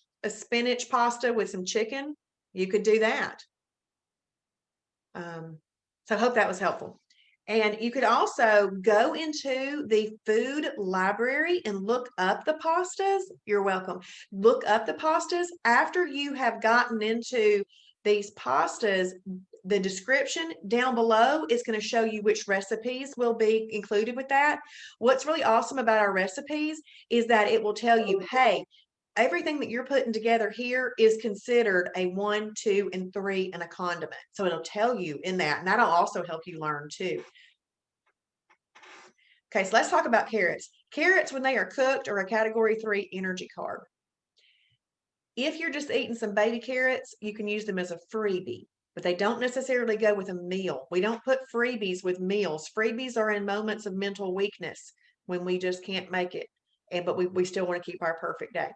Speaker 1: pasta with some chicken. You could do that. So I hope that was helpful. And you could also go into the food library and look up the pastas. You're welcome. Look up the pastas after you have gotten into these pastas. The description down below is going to show you which recipes will be included with that. What's really awesome about our recipes is that it will tell you, hey, everything that you're putting together here is considered a 1, 2, and 3 and a condiment. So it'll tell you in that, and that'll also help you learn too. Okay, so let's talk about carrots. Carrots, when they are cooked, are a category 3 energy carb. If you're just eating some baby carrots, you can use them as a freebie, but they don't necessarily go with a meal. We don't put freebies with meals. Freebies are in moments of mental weakness when we just can't make it, but we still want to keep our perfect day.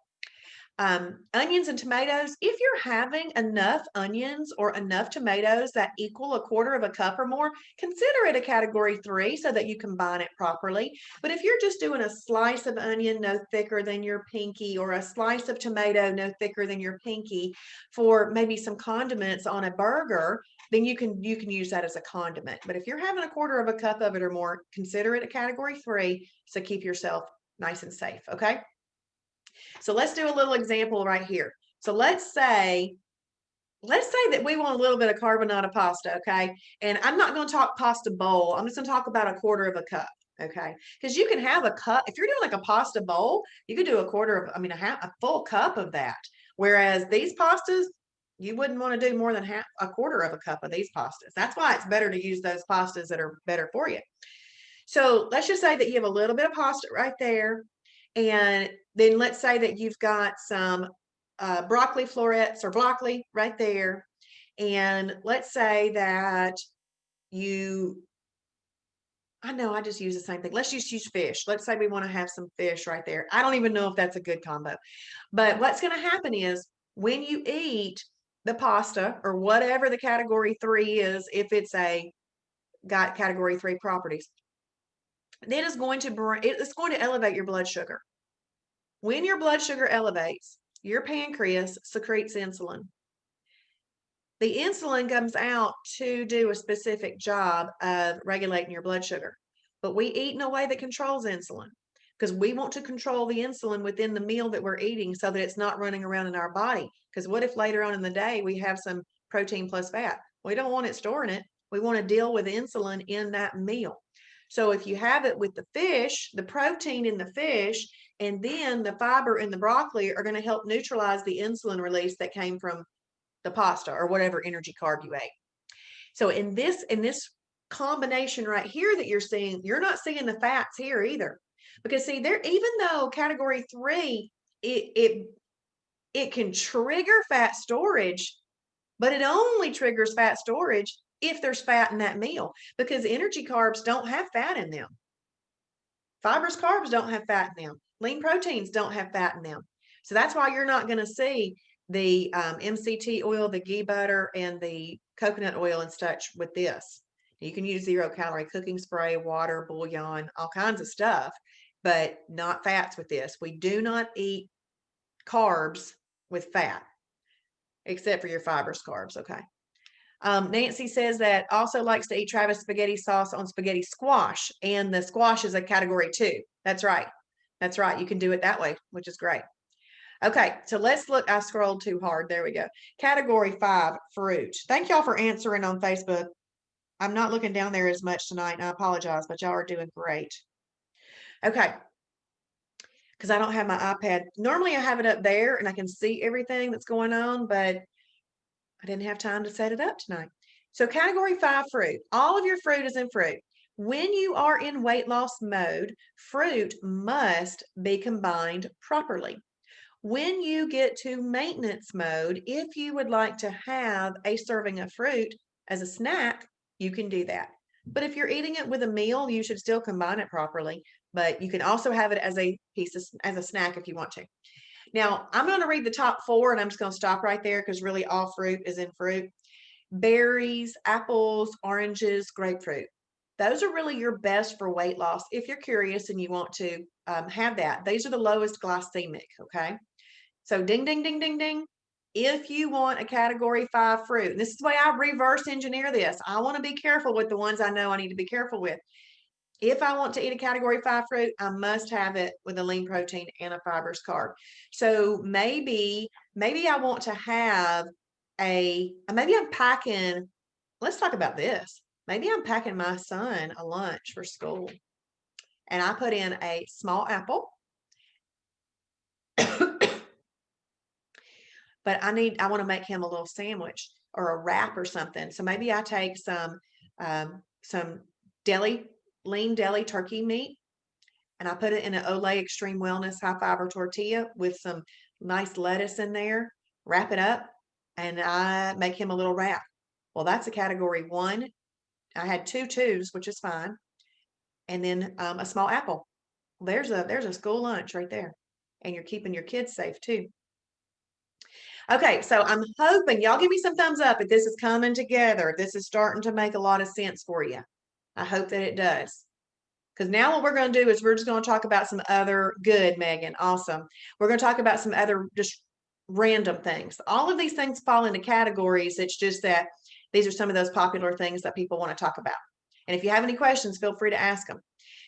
Speaker 1: Onions and tomatoes, if you're having enough onions or enough tomatoes that equal a quarter of a cup or more, consider it a category 3 so that you combine it properly. But if you're just doing a slice of onion no thicker than your pinky, or a slice of tomato no thicker than your pinky for maybe some condiments on a burger, then you can use that as a condiment. But if you're having a quarter of a cup of it or more, consider it a category 3, so keep yourself nice and safe, okay? So let's do a little example right here. So let's say that we want a little bit of carbonara pasta, okay? And I'm not going to talk pasta bowl. I'm just going to talk about a quarter of a cup, okay? Because you can have a cup. If you're doing like a pasta bowl, you could do a full cup of that. Whereas these pastas, you wouldn't want to do more than a quarter of a cup of these pastas. That's why it's better to use those pastas that are better for you. So let's just say that you have a little bit of pasta right there. And then let's say that you've got some broccoli florets or broccoli right there. And let's say that I know I just use the same thing. Let's just use fish. Let's say we want to have some fish right there. I don't even know if that's a good combo. But what's going to happen is when you eat the pasta or whatever the category 3 is, if it's got category 3 properties, then it's going to elevate your blood sugar. When your blood sugar elevates, your pancreas secretes insulin. The insulin comes out to do a specific job of regulating your blood sugar, but we eat in a way that controls insulin because we want to control the insulin within the meal that we're eating so that it's not running around in our body. Because what if later on in the day we have some protein plus fat? We don't want it storing it. We want to deal with insulin in that meal. So if you have it with the fish, the protein in the fish, and then the fiber in the broccoli are going to help neutralize the insulin release that came from the pasta or whatever energy carb you ate. So in this combination right here that you're seeing, you're not seeing the fats here either. Because see, there, even though category 3, it can trigger fat storage, but it only triggers fat storage if there's fat in that meal, because energy carbs don't have fat in them. Fibrous carbs don't have fat in them. Lean proteins don't have fat in them. So that's why you're not going to see the MCT oil, the ghee butter, and the coconut oil and such with this. You can use 0-calorie cooking spray, water, bouillon, all kinds of stuff, but not fats with this. We do not eat carbs with fat, except for your fibrous carbs, okay? Nancy says that also likes to eat Travis spaghetti sauce on spaghetti squash, and the squash is a category 2. That's right. That's right. You can do it that way, which is great. Okay, so let's look. I scrolled too hard. There we go. Category 5, fruit. Thank y'all for answering on Facebook. I'm not looking down there as much tonight, and I apologize, but y'all are doing great. Okay, because I don't have my iPad. Normally I have it up there and I can see everything that's going on, but I didn't have time to set it up tonight. So category 5, fruit. All of your fruit is in fruit. When you are in weight loss mode, fruit must be combined properly. When you get to maintenance mode, if you would like to have a serving of fruit as a snack, you can do that. But if you're eating it with a meal, you should still combine it properly. But you can also have it as a piece of, as a snack if you want to. Now, I'm going to read the top 4, and I'm just going to stop right there because really all fruit is in fruit. Berries, apples, oranges, grapefruit. Those are really your best for weight loss if you're curious and you want to have that. These are the lowest glycemic, okay? So ding, ding, ding, ding, ding. If you want a category 5 fruit, and this is the way I reverse engineer this. I want to be careful with the ones I know I need to be careful with. If I want to eat a category 5 fruit, I must have it with a lean protein and a fibrous carb. So maybe I want to have maybe I'm packing, let's talk about this. Maybe I'm packing my son a lunch for school, and I put in a small apple. But I want to make him a little sandwich or a wrap or something. So maybe I take some lean deli turkey meat, and I put it in an Olay Extreme Wellness high fiber tortilla with some nice lettuce in there, wrap it up, and I make him a little wrap. Well, that's a category 1. I had 2 twos, which is fine. And then a small apple. There's a school lunch right there. And you're keeping your kids safe too. Okay, so I'm hoping y'all give me some thumbs up if this is coming together, if this is starting to make a lot of sense for you. I hope that it does. Because now what we're going to do is we're just going to talk about some other good, Megan. Awesome. We're going to talk about some other just random things. All of these things fall into categories. It's just that these are some of those popular things that people want to talk about. And if you have any questions, feel free to ask them.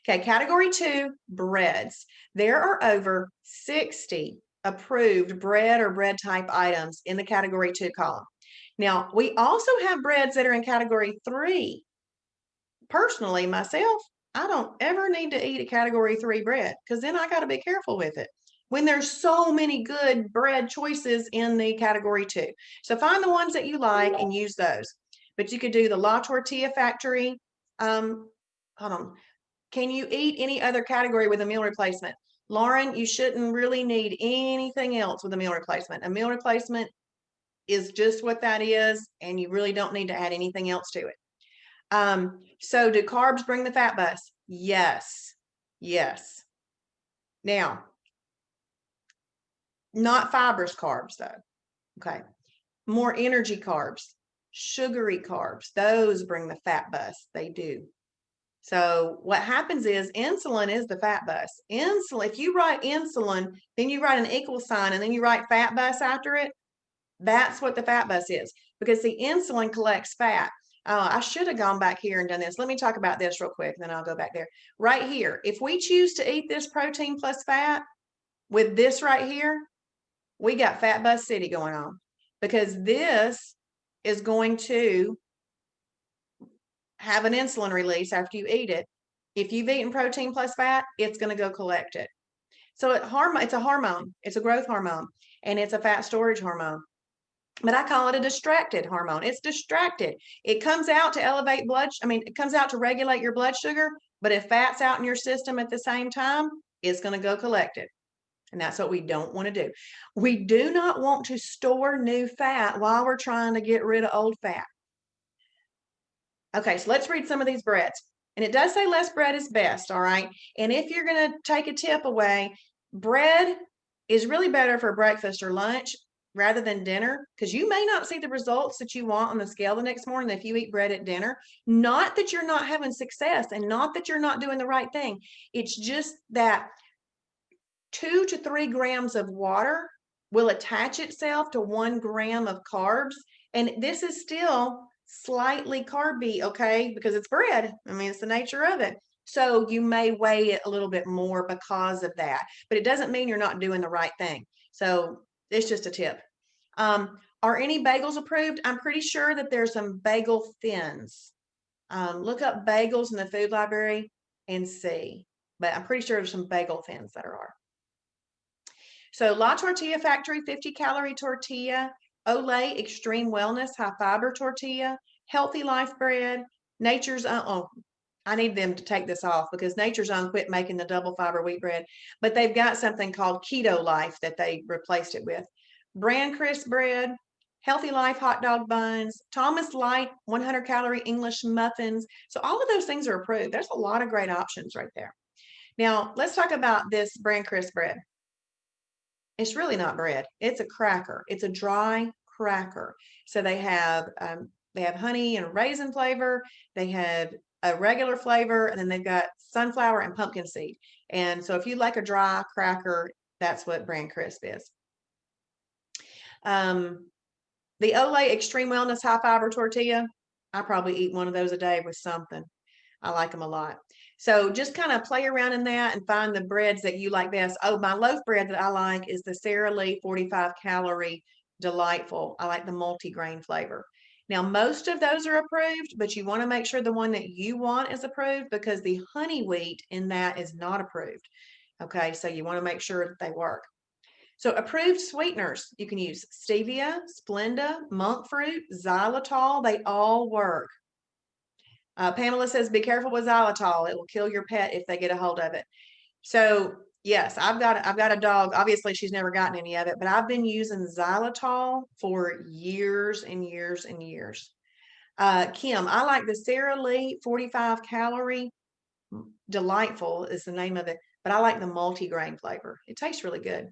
Speaker 1: Okay, category 2, breads. There are over 60 approved bread or bread type items in the category 2 column. Now, we also have breads that are in category 3. Personally, myself, I don't ever need to eat a category 3 bread because then I got to be careful with it when there's so many good bread choices in the category 2. So find the ones that you like and use those. But you could do the La Tortilla Factory. Hold on. Can you eat any other category with a meal replacement? Lauren, you shouldn't really need anything else with a meal replacement. A meal replacement is just what that is, and you really don't need to add anything else to it. So do carbs bring the fat bus? Yes. Yes. Now, not fibrous carbs though. Okay. More energy carbs, sugary carbs, those bring the fat bus. They do. So what happens is insulin is the fat bus. Insulin, if you write insulin, then you write an equal sign and then you write fat bus after it, that's what the fat bus is, because the insulin collects fat. I should have gone back here and done this. Let me talk about this real quick, and then I'll go back there. Right here, if we choose to eat this protein plus fat with this right here, we got fat bus city going on, because this is going to have an insulin release after you eat it. If you've eaten protein plus fat, it's going to go collect it. So it's a hormone, it's a growth hormone, and it's a fat storage hormone. But I call it a distracted hormone. It's distracted. It comes out to elevate it comes out to regulate your blood sugar, but if fat's out in your system at the same time, it's going to go collect it. And that's what we don't want to do. We do not want to store new fat while we're trying to get rid of old fat. Okay, so let's read some of these breads. And it does say less bread is best, all right? And if you're going to take a tip away, bread is really better for breakfast or lunch rather than dinner, because you may not see the results that you want on the scale the next morning if you eat bread at dinner. Not that you're not having success and not that you're not doing the right thing. It's just that 2 to 3 grams of water will attach itself to 1 gram of carbs. And this is still slightly carby, okay, because it's bread. I mean, it's the nature of it. So you may weigh it a little bit more because of that, but it doesn't mean you're not doing the right thing. So it's just a tip. Are any bagels approved? I'm pretty sure that there's some bagel thins. Look up bagels in the food library and see, but I'm pretty sure there's some bagel thins that are. So La Tortilla Factory 50-calorie tortilla, Olay Extreme Wellness high fiber tortilla, Healthy Life bread, Nature's Own. I need them to take this off because Nature's Own quit making the double fiber wheat bread, but they've got something called Keto Life that they replaced it with. Bran Crisp bread, Healthy Life hot dog buns, Thomas Light 100-calorie English muffins. So all of those things are approved. There's a lot of great options right there. Now let's talk about this Bran Crisp bread. It's really not bread. It's a cracker. It's a dry cracker. So they have honey and raisin flavor. They have a regular flavor, and then they've got sunflower and pumpkin seed. And so if you like a dry cracker, that's what Bran Crisp is. The Olay Extreme Wellness high fiber tortilla, I probably eat one of those a day with something. I like them a lot. So just kind of play around in that and find the breads that you like best. Oh, my loaf bread that I like is the Sara Lee 45-calorie Delightful. I like the multi-grain flavor. Now, most of those are approved, but you want to make sure the one that you want is approved because the honey wheat in that is not approved. Okay, so you want to make sure that they work. So approved sweeteners, you can use stevia, Splenda, monk fruit, xylitol. They all work. Pamela says, be careful with xylitol. It will kill your pet if they get a hold of it. So yes, I've got a dog. Obviously, she's never gotten any of it, but I've been using xylitol for years and years and years. Kim, I like the Sara Lee 45-calorie Delightful is the name of it, but I like the multi-grain flavor. It tastes really good.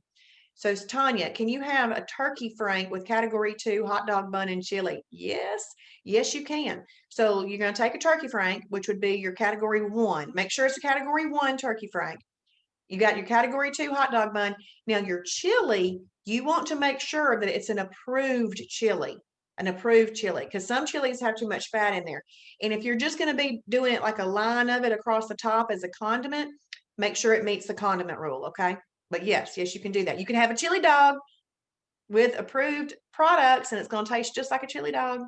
Speaker 1: So Tanya, can you have a turkey frank with category 2 hot dog bun and chili? Yes, yes, you can. So you're going to take a turkey frank, which would be your category 1. Make sure it's a category 1 turkey frank. You got your category 2 hot dog bun. Now your chili, you want to make sure that it's an approved chili, because some chilies have too much fat in there. And if you're just going to be doing it like a line of it across the top as a condiment, make sure it meets the condiment rule, okay? But yes, you can do that. You can have a chili dog with approved products and it's going to taste just like a chili dog.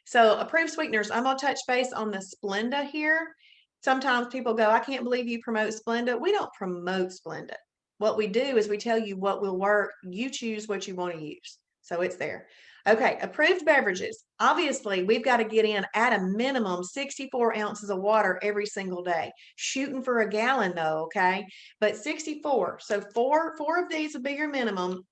Speaker 1: So approved sweeteners, I'm going to touch base on the Splenda here. Sometimes people go, I can't believe you promote Splenda. We don't promote Splenda. What we do is we tell you what will work. You choose what you want to use. So it's there. Okay, approved beverages. Obviously, we've got to get in at a minimum 64 ounces of water every single day. Shooting for a gallon though, okay? But 64. So four of these would be your minimum.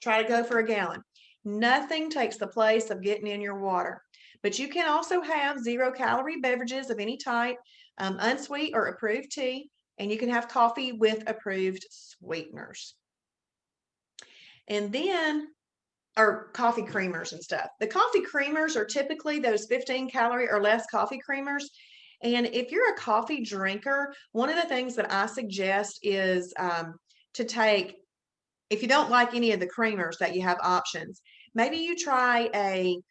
Speaker 1: Try to go for a gallon. Nothing takes the place of getting in your water. But you can also have 0-calorie beverages of any type, unsweet or approved tea, and you can have coffee with approved sweeteners. And then or coffee creamers and stuff. The coffee creamers are typically those 15-calorie or less coffee creamers. And if you're a coffee drinker, one of the things that I suggest is to take, if you don't like any of the creamers that you have options, maybe you try a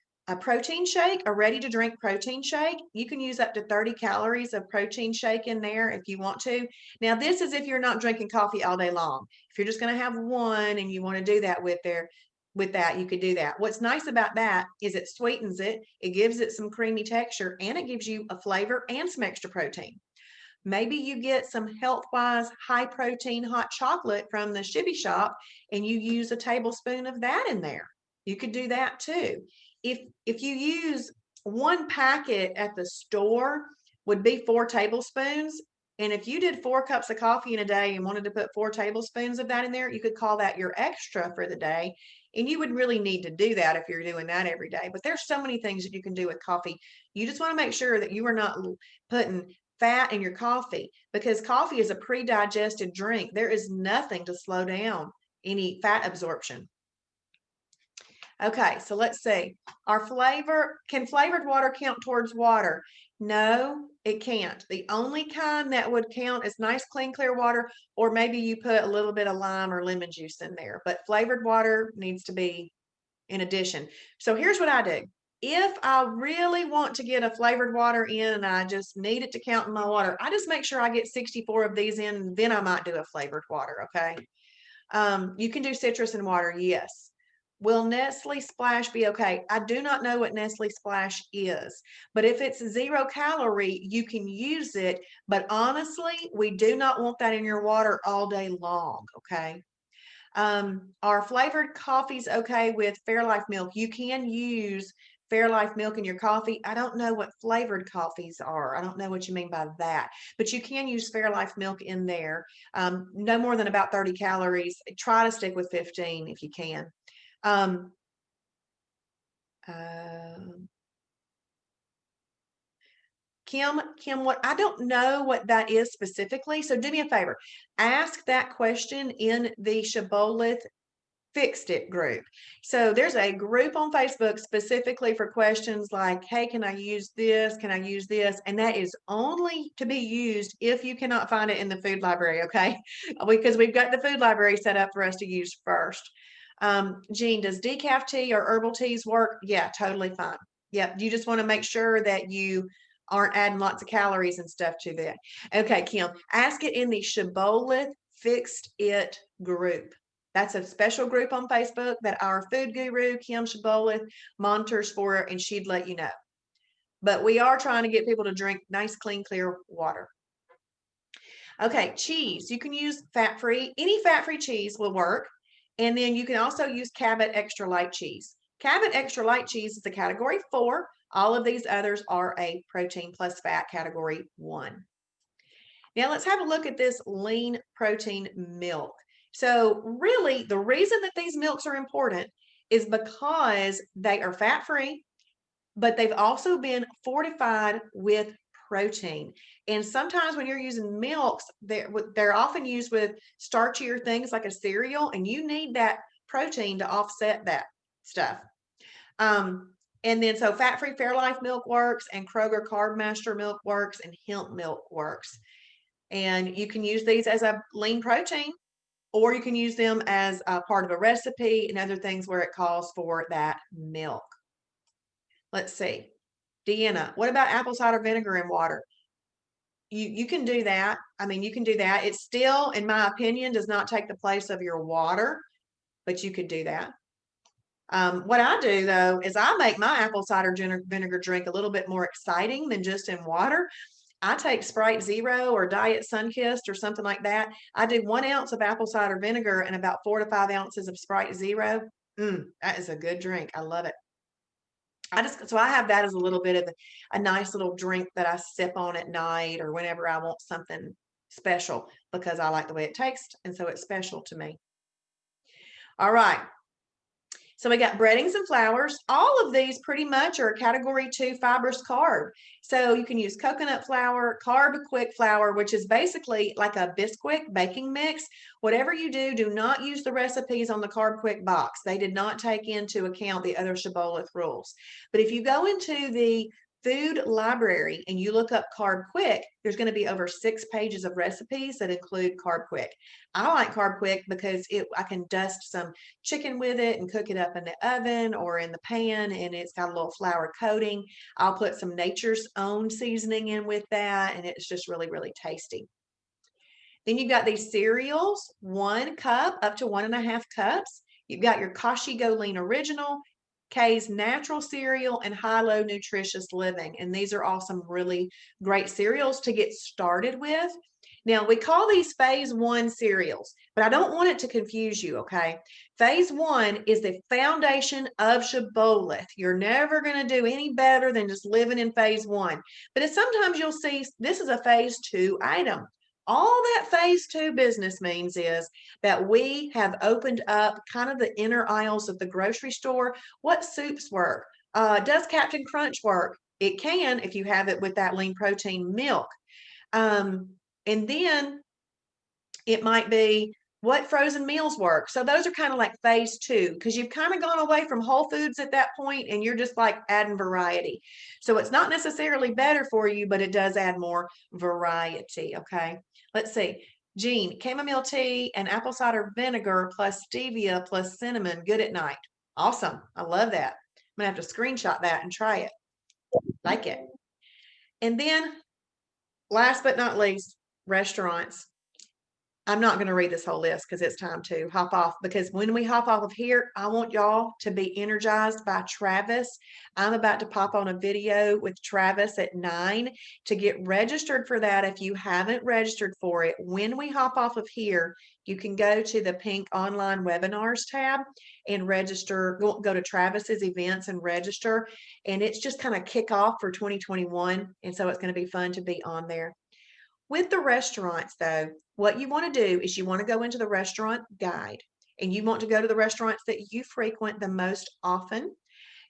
Speaker 1: protein shake, a ready to drink protein shake. You can use up to 30 calories of protein shake in there if you want to. Now, this is if you're not drinking coffee all day long. If you're just going to have one and you want to do that with there, with that, you could do that. What's nice about that is it sweetens it, it gives it some creamy texture, and it gives you a flavor and some extra protein. Maybe you get some health-wise high protein hot chocolate from the Shibby Shop and you use a tablespoon of that in there. You could do that too. If you use one packet at the store would be 4 tablespoons. And if you did 4 cups of coffee in a day and wanted to put 4 tablespoons of that in there, you could call that your extra for the day. And you would really need to do that if you're doing that every day. But there's so many things that you can do with coffee. You just want to make sure that you are not putting fat in your coffee, because coffee is a pre-digested drink. There is nothing to slow down any fat absorption. Okay, so let's see. Can flavored water count towards water? No, it can't. The only kind that would count is nice, clean, clear water, or maybe you put a little bit of lime or lemon juice in there, but flavored water needs to be in addition. So here's what I do. If I really want to get a flavored water in and I just need it to count in my water, I just make sure I get 64 of these in, and then I might do a flavored water, okay? You can do citrus and water, yes. Will Nestle Splash be okay? I do not know what Nestle Splash is, but if it's 0 calorie, you can use it. But honestly, we do not want that in your water all day long, okay? Are flavored coffees okay with Fairlife milk? You can use Fairlife milk in your coffee. I don't know what flavored coffees are. I don't know what you mean by that, but you can use Fairlife milk in there. No more than about 30 calories. Try to stick with 15 if you can. Um, uh, Kim, what I don't know what that is specifically. So do me a favor, ask that question in the Shibboleth Fixed It group. So there's a group on Facebook specifically for questions like, hey, can I use this? Can I use this? And that is only to be used if you cannot find it in the food library, okay? Because we've got the food library set up for us to use first. Jean, does decaf tea or herbal teas work? Yeah, totally fine. Yep, you just want to make sure that you aren't adding lots of calories and stuff to that. Okay, Kim, ask it in the Shibboleth Fixed It group. That's a special group on Facebook that our food guru, Kim Shibboleth, monitors for, and she'd let you know. But we are trying to get people to drink nice, clean, clear water. Okay, cheese. You can use fat-free. Any fat-free cheese will work. And then you can also use Cabot Extra Light cheese. Cabot Extra Light cheese is a category 4. All of these others are a protein plus fat category 1. Now let's have a look at this lean protein milk. So really, the reason that these milks are important is because they are fat-free, but they've also been fortified with protein. And sometimes when you're using milks, they're often used with starchier things like a cereal, and you need that protein to offset that stuff. And then so fat-free Fairlife milk works, and Kroger Carb Master milk works, and hemp milk works. And you can use these as a lean protein, or you can use them as a part of a recipe and other things where it calls for that milk. Let's see. Deanna, what about apple cider vinegar and water? You can do that. I mean, you can do that. It still, in my opinion, does not take the place of your water, but you could do that. What I do though is I make my apple cider vinegar drink a little bit more exciting than just in water. I take Sprite Zero or Diet Sunkist or something like that. I do 1 ounce of apple cider vinegar and about 4 to 5 ounces of Sprite Zero. That is a good drink. I love it. So I have that as a little bit of a nice little drink that I sip on at night or whenever I want something special, because I like the way it tastes, and so it's special to me. All right. So we got breadings and flours. All of these pretty much are category 2 fibrous carb. So you can use coconut flour, carb quick flour, which is basically like a Bisquick baking mix. Whatever you do, do not use the recipes on the Carb Quick box. They did not take into account the other Shibboleth rules. But if you go into the food library and you look up Carb Quick, there's going to be over 6 pages of recipes that include Carb Quick. I like Carb Quick because I can dust some chicken with it and cook it up in the oven or in the pan, and it's got a little flour coating. I'll put some Nature's Own seasoning in with that, and it's just really, really tasty. Then you've got these cereals, 1 cup up to 1.5 cups. You've got your Kashi Go Lean Original, K's Natural Cereal, and High-Low Nutritious Living. And these are all some really great cereals to get started with. Now, we call these phase 1 cereals, but I don't want it to confuse you, okay? Phase 1 is the foundation of Shibboleth. You're never going to do any better than just living in phase 1. But sometimes you'll see this is a phase 2 item. All that phase 2 business means is that we have opened up kind of the inner aisles of the grocery store. What soups work? Does Captain Crunch work? It can if you have it with that lean protein milk. And then it might be what frozen meals work. So those are kind of like phase 2 because you've kind of gone away from whole foods at that point and you're just like adding variety. So it's not necessarily better for you, but it does add more variety. Okay. Let's see. Jean, chamomile tea and apple cider vinegar plus stevia plus cinnamon, good at night. Awesome. I love that. I'm going to have to screenshot that and try it. Like it. And then last but not least, restaurants. I'm not going to read this whole list because it's time to hop off, because when we hop off of here, I want y'all to be energized by Travis. I'm about to pop on a video with Travis at 9 to get registered for that. If you haven't registered for it, when we hop off of here, you can go to the pink online webinars tab and register, go to Travis's events and register. And it's just kind of kick off for 2021. And so it's going to be fun to be on there. With the restaurants, though, what you want to do is you want to go into the restaurant guide and you want to go to the restaurants that you frequent the most often.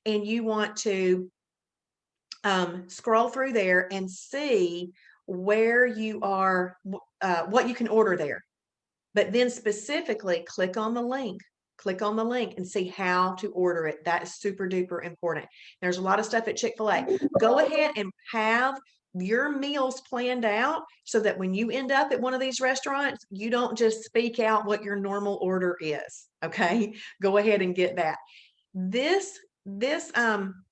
Speaker 1: And you want to scroll through there and see where you are, what you can order there. But then specifically click on the link. Click on the link and see how to order it. That is super duper important. There's a lot of stuff at Chick-fil-A. Go ahead and have your meals planned out so that when you end up at one of these restaurants, you don't just speak out what your normal order is. Okay. Go ahead and get that.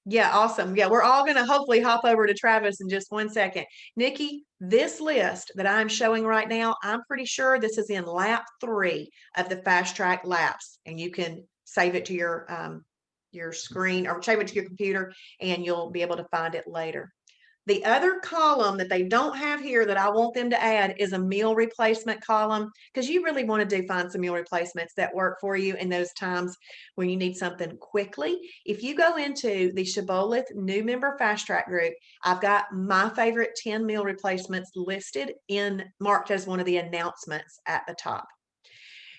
Speaker 1: Yeah, awesome. Yeah, we're all going to hopefully hop over to Travis in just 1 second. Nikki, this list that I'm showing right now, I'm pretty sure this is in lap 3 of the fast track laps, and you can save it to your screen or save it to your computer and you'll be able to find it later. The other column that they don't have here that I want them to add is a meal replacement column, because you really want to find some meal replacements that work for you in those times when you need something quickly. If you go into the Shibboleth new member fast track group, I've got my favorite 10 meal replacements listed marked as one of the announcements at the top.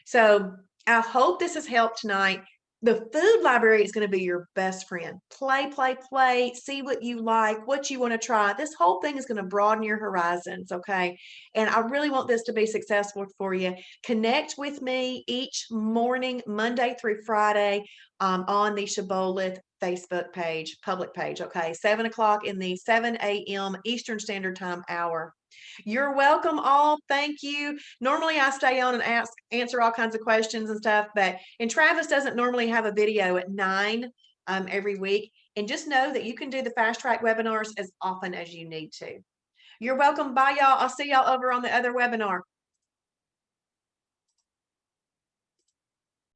Speaker 1: So I hope this has helped tonight. The food library is going to be your best friend. Play, see what you like, what you want to try. This whole thing is going to broaden your horizons, okay? And I really want this to be successful for you. Connect with me each morning, Monday through Friday, on the Shibboleth Facebook page, public page, okay? 7 o'clock in the 7 a.m. Eastern Standard Time hour. You're welcome all. Thank you. Normally I stay on and answer all kinds of questions and stuff, and Travis doesn't normally have a video at 9 every week. And just know that you can do the fast track webinars as often as you need to. You're welcome. Bye, y'all. I'll see y'all over on the other webinar.